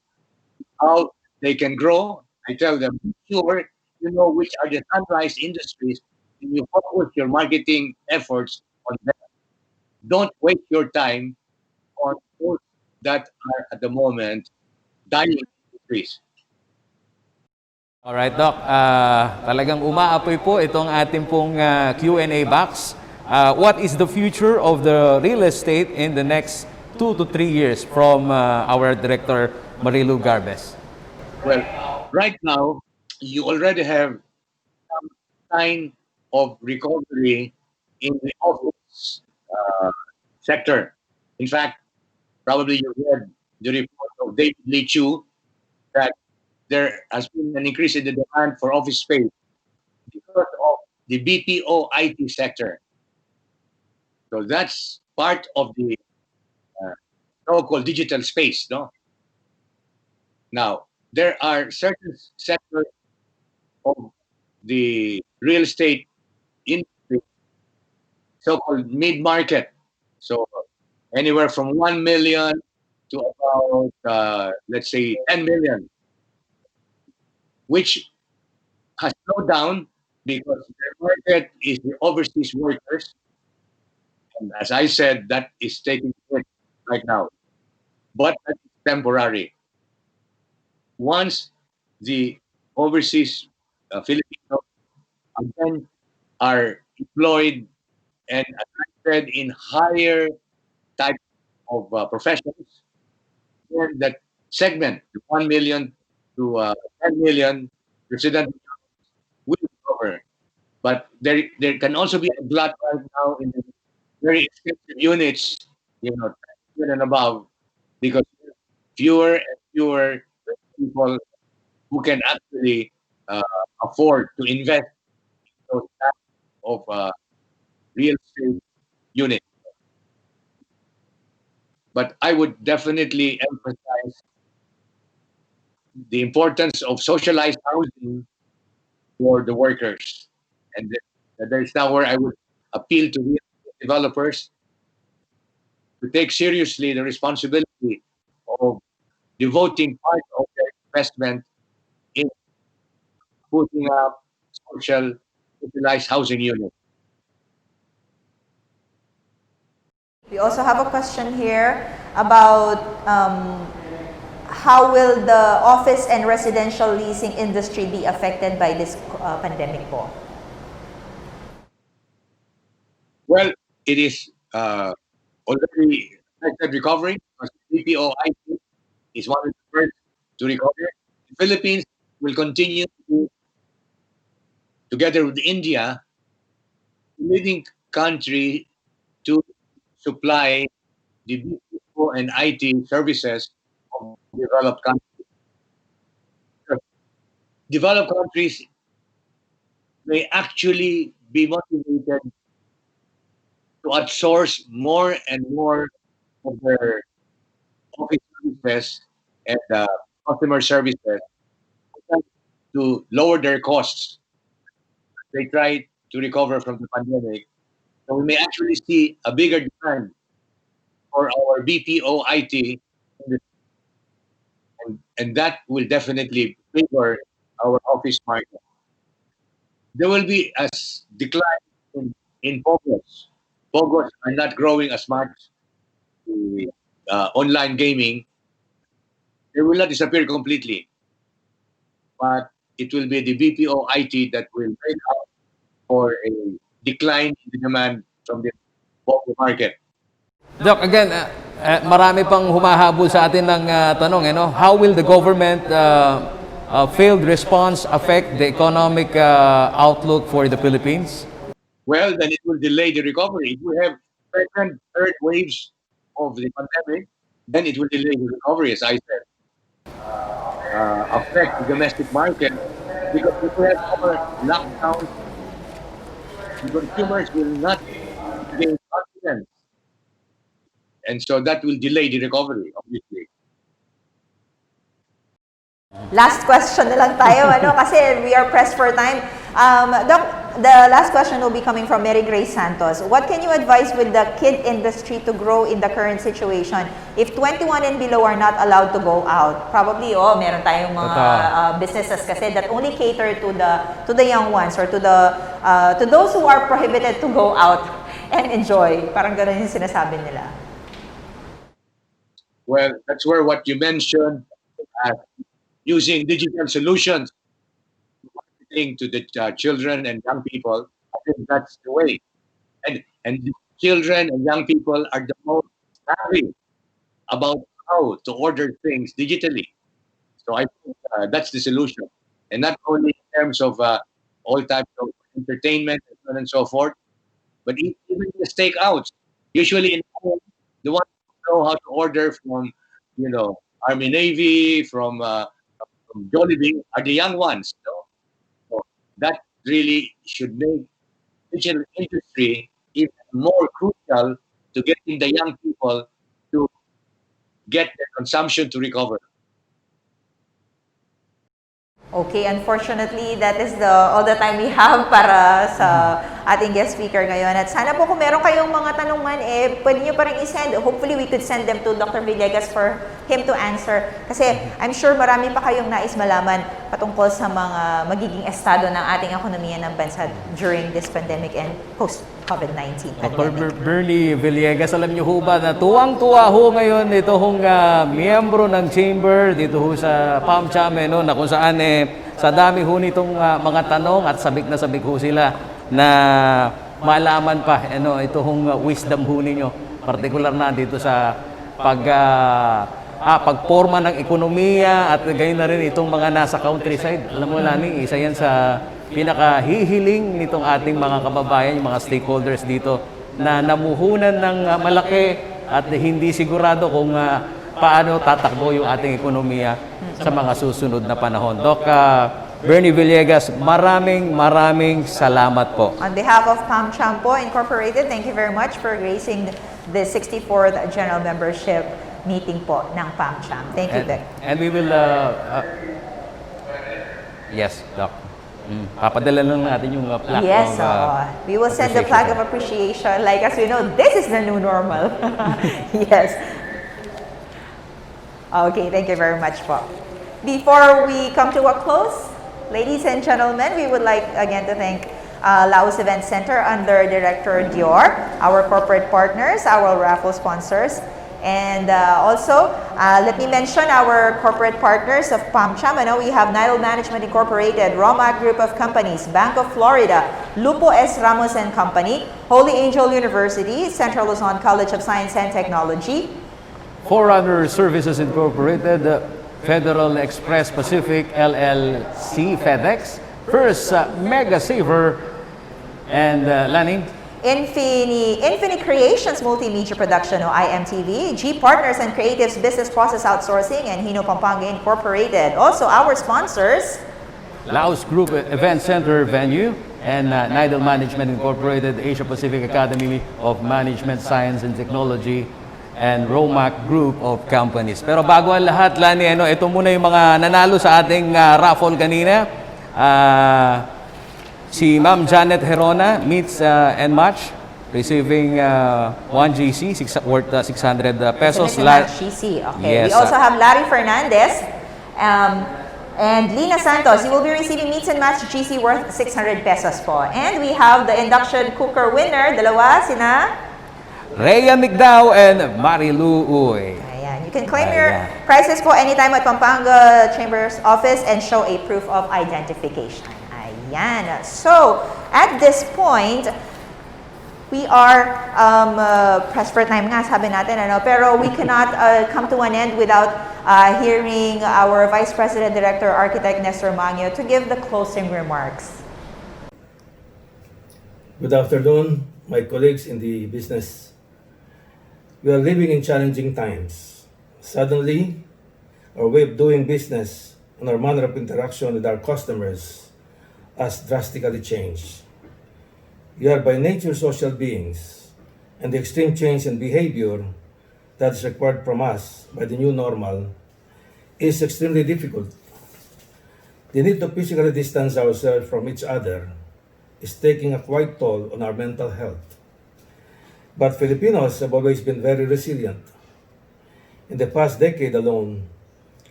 how they can grow, I tell them, be sure you know which are the sunrise industries and you focus your marketing efforts on them. Don't waste your time on those that are at the moment dying industries.
Alright, Doc. Talagang umaapoy po itong ating pong Q&A box. What is the future of the real estate in the next 2 to 3 years from our Director Marilu Garbes?
Well, right now, you already have some sign of recovery in the office sector. In fact, probably you read the report of David Lee Chu that there has been an increase in the demand for office space because of the BPO IT sector. So that's part of the so-called digital space, no? Now, there are certain sectors of the real estate industry, so-called mid-market. So anywhere from 1 million to about, let's say, 10 million, which has slowed down because the market is the overseas workers. And as I said, that is taking place right now. But that's temporary. Once the overseas Filipinos again are employed and attracted in higher type of professions, then that segment, the 1 million to 10 million resident will recover. But there can also be a glut right now in the very expensive units, 10 and above, because fewer and fewer people who can actually afford to invest in those types of real estate units. But I would definitely emphasize the importance of socialized housing for the workers. And there's now where I would appeal to real estate developers to take seriously the responsibility of devoting part of their investment in putting up social utilized housing units.
We also have a question here about how will the office and residential leasing industry be affected by this pandemic po?
Well, it is already affected recovery because BPO IT is one of the first to recover. The Philippines will continue to, together with India, leading country to supply the BPO and IT services of developed countries. Developed countries may actually be motivated to outsource more and more of their office services and customer services to lower their costs. They try to recover from the pandemic. So we may actually see a bigger demand for our BPO IT, and that will definitely favor our office market. There will be a decline in Pogos. Pogos are not growing as much. The online gaming, they will not disappear completely, but it will be the BPO IT that will make up for a decline in the demand from the Pogo market.
Doc, again, marami pang humahabol sa atin ng tanong, how will the government failed response affect the economic outlook for the Philippines?
Well, then it will delay the recovery. If we have second, third waves of the pandemic, then it will delay the recovery, as I said, affect the domestic market because if we have more lockdowns, the consumers will not gain confidence, and so that will delay the recovery, obviously.
Last question na lang tayo, kasi we are pressed for time. Doc, the last question will be coming from Mary Grace Santos. What can you advise with the kid industry to grow in the current situation? If 21 and below are not allowed to go out, probably, meron tayong mga businesses kasi that only cater to the young ones or to those who are prohibited to go out and enjoy. Parang ganun yung sinasabi nila.
Well, that's where what you mentioned, using digital solutions to the children and young people, I think that's the way. And the children and young people are the most savvy about how to order things digitally. So I think that's the solution. And not only in terms of all types of entertainment and so on and so forth, but even the stakeouts. Usually in home, the ones who know how to order from, Army Navy, from Jollibee are the young ones. So that really should make digital industry even more crucial to getting the young people to get their consumption to recover.
Okay, unfortunately, that is all the time we have para sa ating guest speaker ngayon. At sana po kung meron kayong mga tanong man, pwede nyo pa rin i-send. Hopefully, we could send them to Dr. Villegas for him to answer. Kasi I'm sure marami pa kayong nais malaman patungkol sa mga magiging estado ng ating ekonomiya ng bansa during this pandemic and post-COVID-19
Dr.
pandemic.
Bernie Villegas, alam niyo ho ba na tuwang-tuwa ho ngayon ito hong miyembro ng chamber dito ho sa PamCham, no, na kung saan sa dami ho nitong mga tanong at sabik na sabik ho sila na malaman pa ito hong wisdom ho ninyo, particular na dito sa pagporma ng ekonomiya at gayon na rin itong mga nasa countryside. Alam mo, Lani, isa yan sa pinakahihiling nitong ating mga kababayan, yung mga stakeholders dito na namuhunan ng malaki at hindi sigurado kung paano tatakbo yung ating ekonomiya sa mga susunod na panahon. Doc Bernie Villegas, maraming salamat po.
On behalf of PamCham po Incorporated, thank you very much for gracing the 64th General Membership meeting po ng PamCham. Thank you, Vic.
And we will, yes, Doc. Papadala lang natin yung plaque.
Yes, we will send the flag of appreciation. Like, as we know, this is the new normal. Yes. Okay, thank you very much po. Before we come to a close, ladies and gentlemen, we would like again to thank Laos Event Center under Director Dior, our corporate partners, our raffle sponsors, and also, let me mention our corporate partners of PamCham. I know we have Nile Management Incorporated, Romac Group of Companies, Bank of Florida, Lupo S. Ramos and Company, Holy Angel University, Central Luzon College of Science and Technology,
Forerunner Services Incorporated, Federal Express Pacific LLC, FedEx, First Mega Saver, and Lani,
Infini Creations Multimedia Production o IMTV, G Partners and Creatives Business Process Outsourcing, and Hino Pampanga Incorporated. Also, our sponsors,
Laos Group Event Center Venue, and Nidal Management Incorporated, Asia Pacific Academy of Management, Science and Technology, and Romac Group of Companies. Pero bago ang lahat, Lani, ito muna yung mga nanalo sa ating raffle kanina. Si Ma'am Janet Herona meets and match, receiving 1 GC worth 600 pesos.
GC. Okay. We also have Larry Fernandez and Lina Santos. You will be receiving meets and match GC worth 600 pesos po. And we have the induction cooker winner, dalawa, sina
Rhea Migdao and Marilu Uy.
Ayan. You can claim your prizes po anytime at Pampanga Chamber's office and show a proof of identification. Ayan. So, at this point, we are pressed for time nga, sabi natin, pero we cannot come to an end without hearing our Vice President, Director, Architect Nestor Magno to give the closing remarks.
Good afternoon, my colleagues in the business. We are living in challenging times. Suddenly, our way of doing business and our manner of interaction with our customers has drastically changed. We are by nature social beings, and the extreme change in behavior that is required from us by the new normal is extremely difficult. The need to physically distance ourselves from each other is taking a quite toll on our mental health. But Filipinos have always been very resilient. In the past decade alone,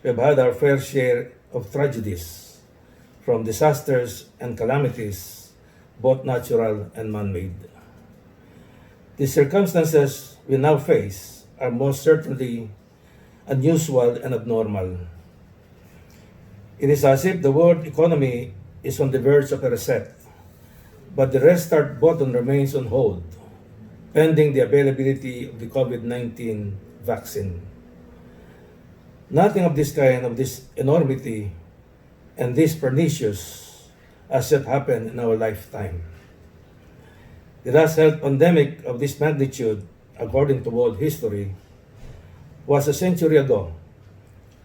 we have had our fair share of tragedies, from disasters and calamities, both natural and man-made. The circumstances we now face are most certainly unusual and abnormal. It is as if the world economy is on the verge of a reset, but the restart button remains on hold, pending the availability of the COVID-19 vaccine. Nothing of this kind, of this enormity, and this pernicious has yet happened in our lifetime. The last health pandemic of this magnitude, according to world history, was a century ago,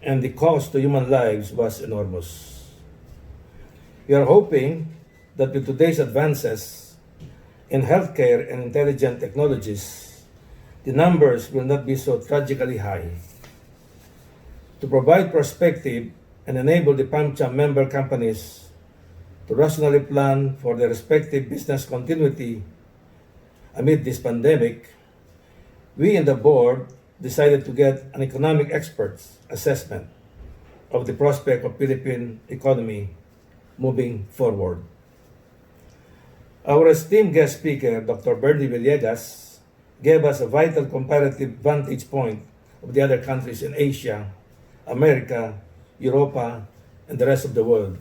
and the cost to human lives was enormous. We are hoping that with today's advances in healthcare and intelligent technologies, the numbers will not be so tragically high. To provide perspective, and enable the PamCham member companies to rationally plan for their respective business continuity amid this pandemic, we in the board decided to get an economic expert's assessment of the prospect of Philippine economy moving forward. Our esteemed guest speaker, Dr. Bernie Villegas, gave us a vital comparative vantage point of the other countries in Asia, America, Europa, and the rest of the world.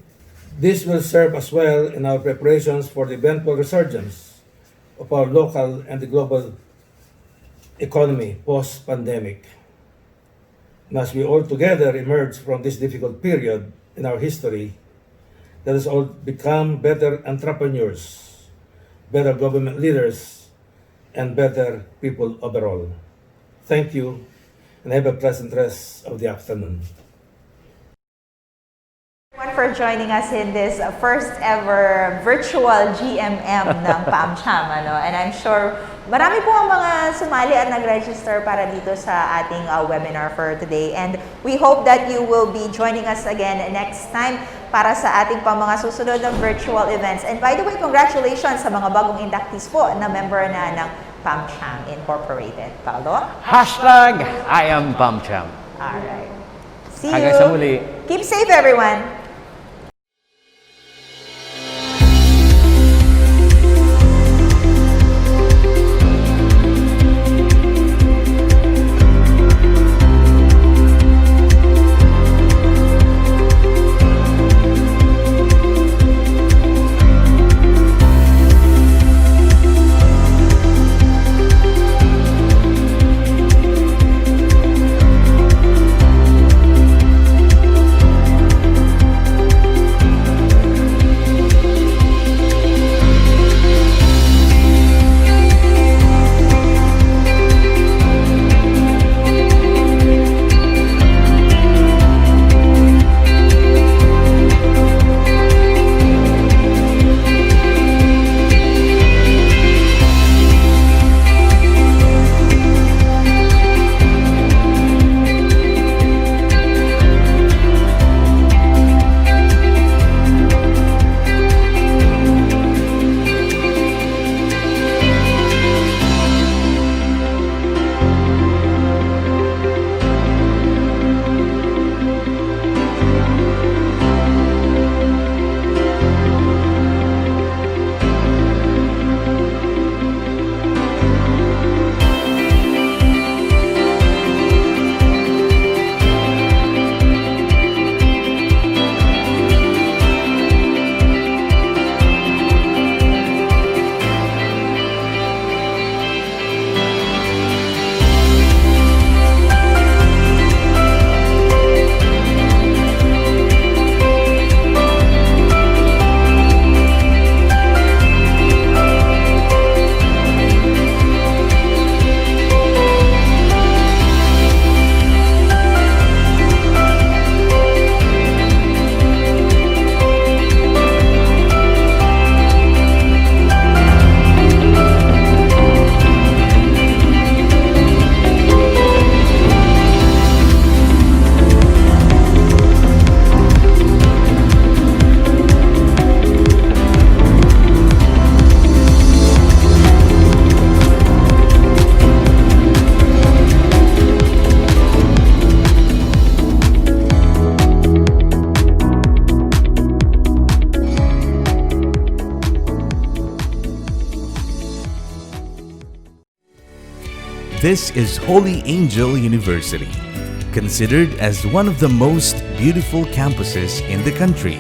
This will serve as well in our preparations for the eventual resurgence of our local and the global economy post-pandemic. And as we all together emerge from this difficult period in our history, let us all become better entrepreneurs, better government leaders, and better people overall. Thank you, and have a pleasant rest of the afternoon.
For joining us in this first ever virtual GMM ng PamCham. And I'm sure marami po ang mga sumali at nag-register para dito sa ating webinar for today. And we hope that you will be joining us again next time para sa ating pang mga susunod na virtual events. And by the way, congratulations sa mga bagong inductees po na member na ng PamCham Incorporated. Paolo?
Hashtag I am PamCham.
Alright. See you.
Hanggang sa muli.
Keep safe, everyone.
This is Holy Angel University, considered as one of the most beautiful campuses in the country.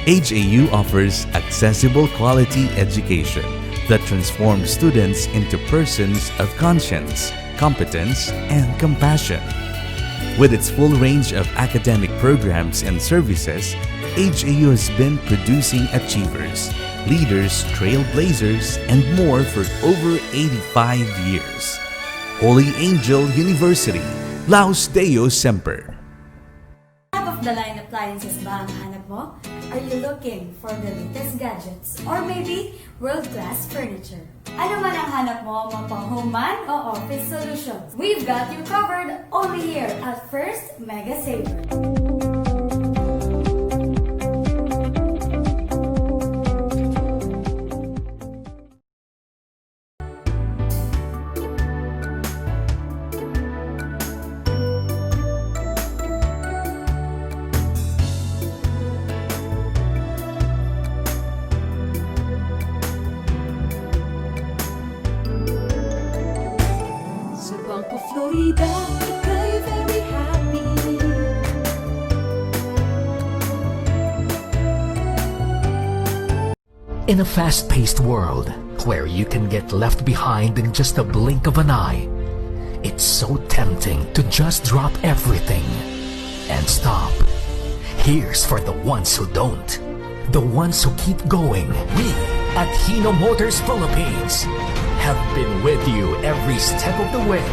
HAU offers accessible quality education that transforms students into persons of conscience, competence, and compassion. With its full range of academic programs and services, HAU has been producing achievers, leaders, trailblazers, and more for over 85 years. Holy Angel University, Laus Deo Semper.
Top-of-the-line appliances ba ang hanap mo? Are you looking for the latest gadgets? Or maybe world-class furniture? Ano man ang hanap mo, mapa-home man o office solutions? We've got you covered only here at First Mega Saver.
Florida, ika'y very happy.
In a fast-paced world where you can get left behind in just a blink of an eye, it's so tempting to just drop everything and stop. Here's for the ones who don't, the ones who keep going. We at Hino Motors Philippines have been with you every step of the way.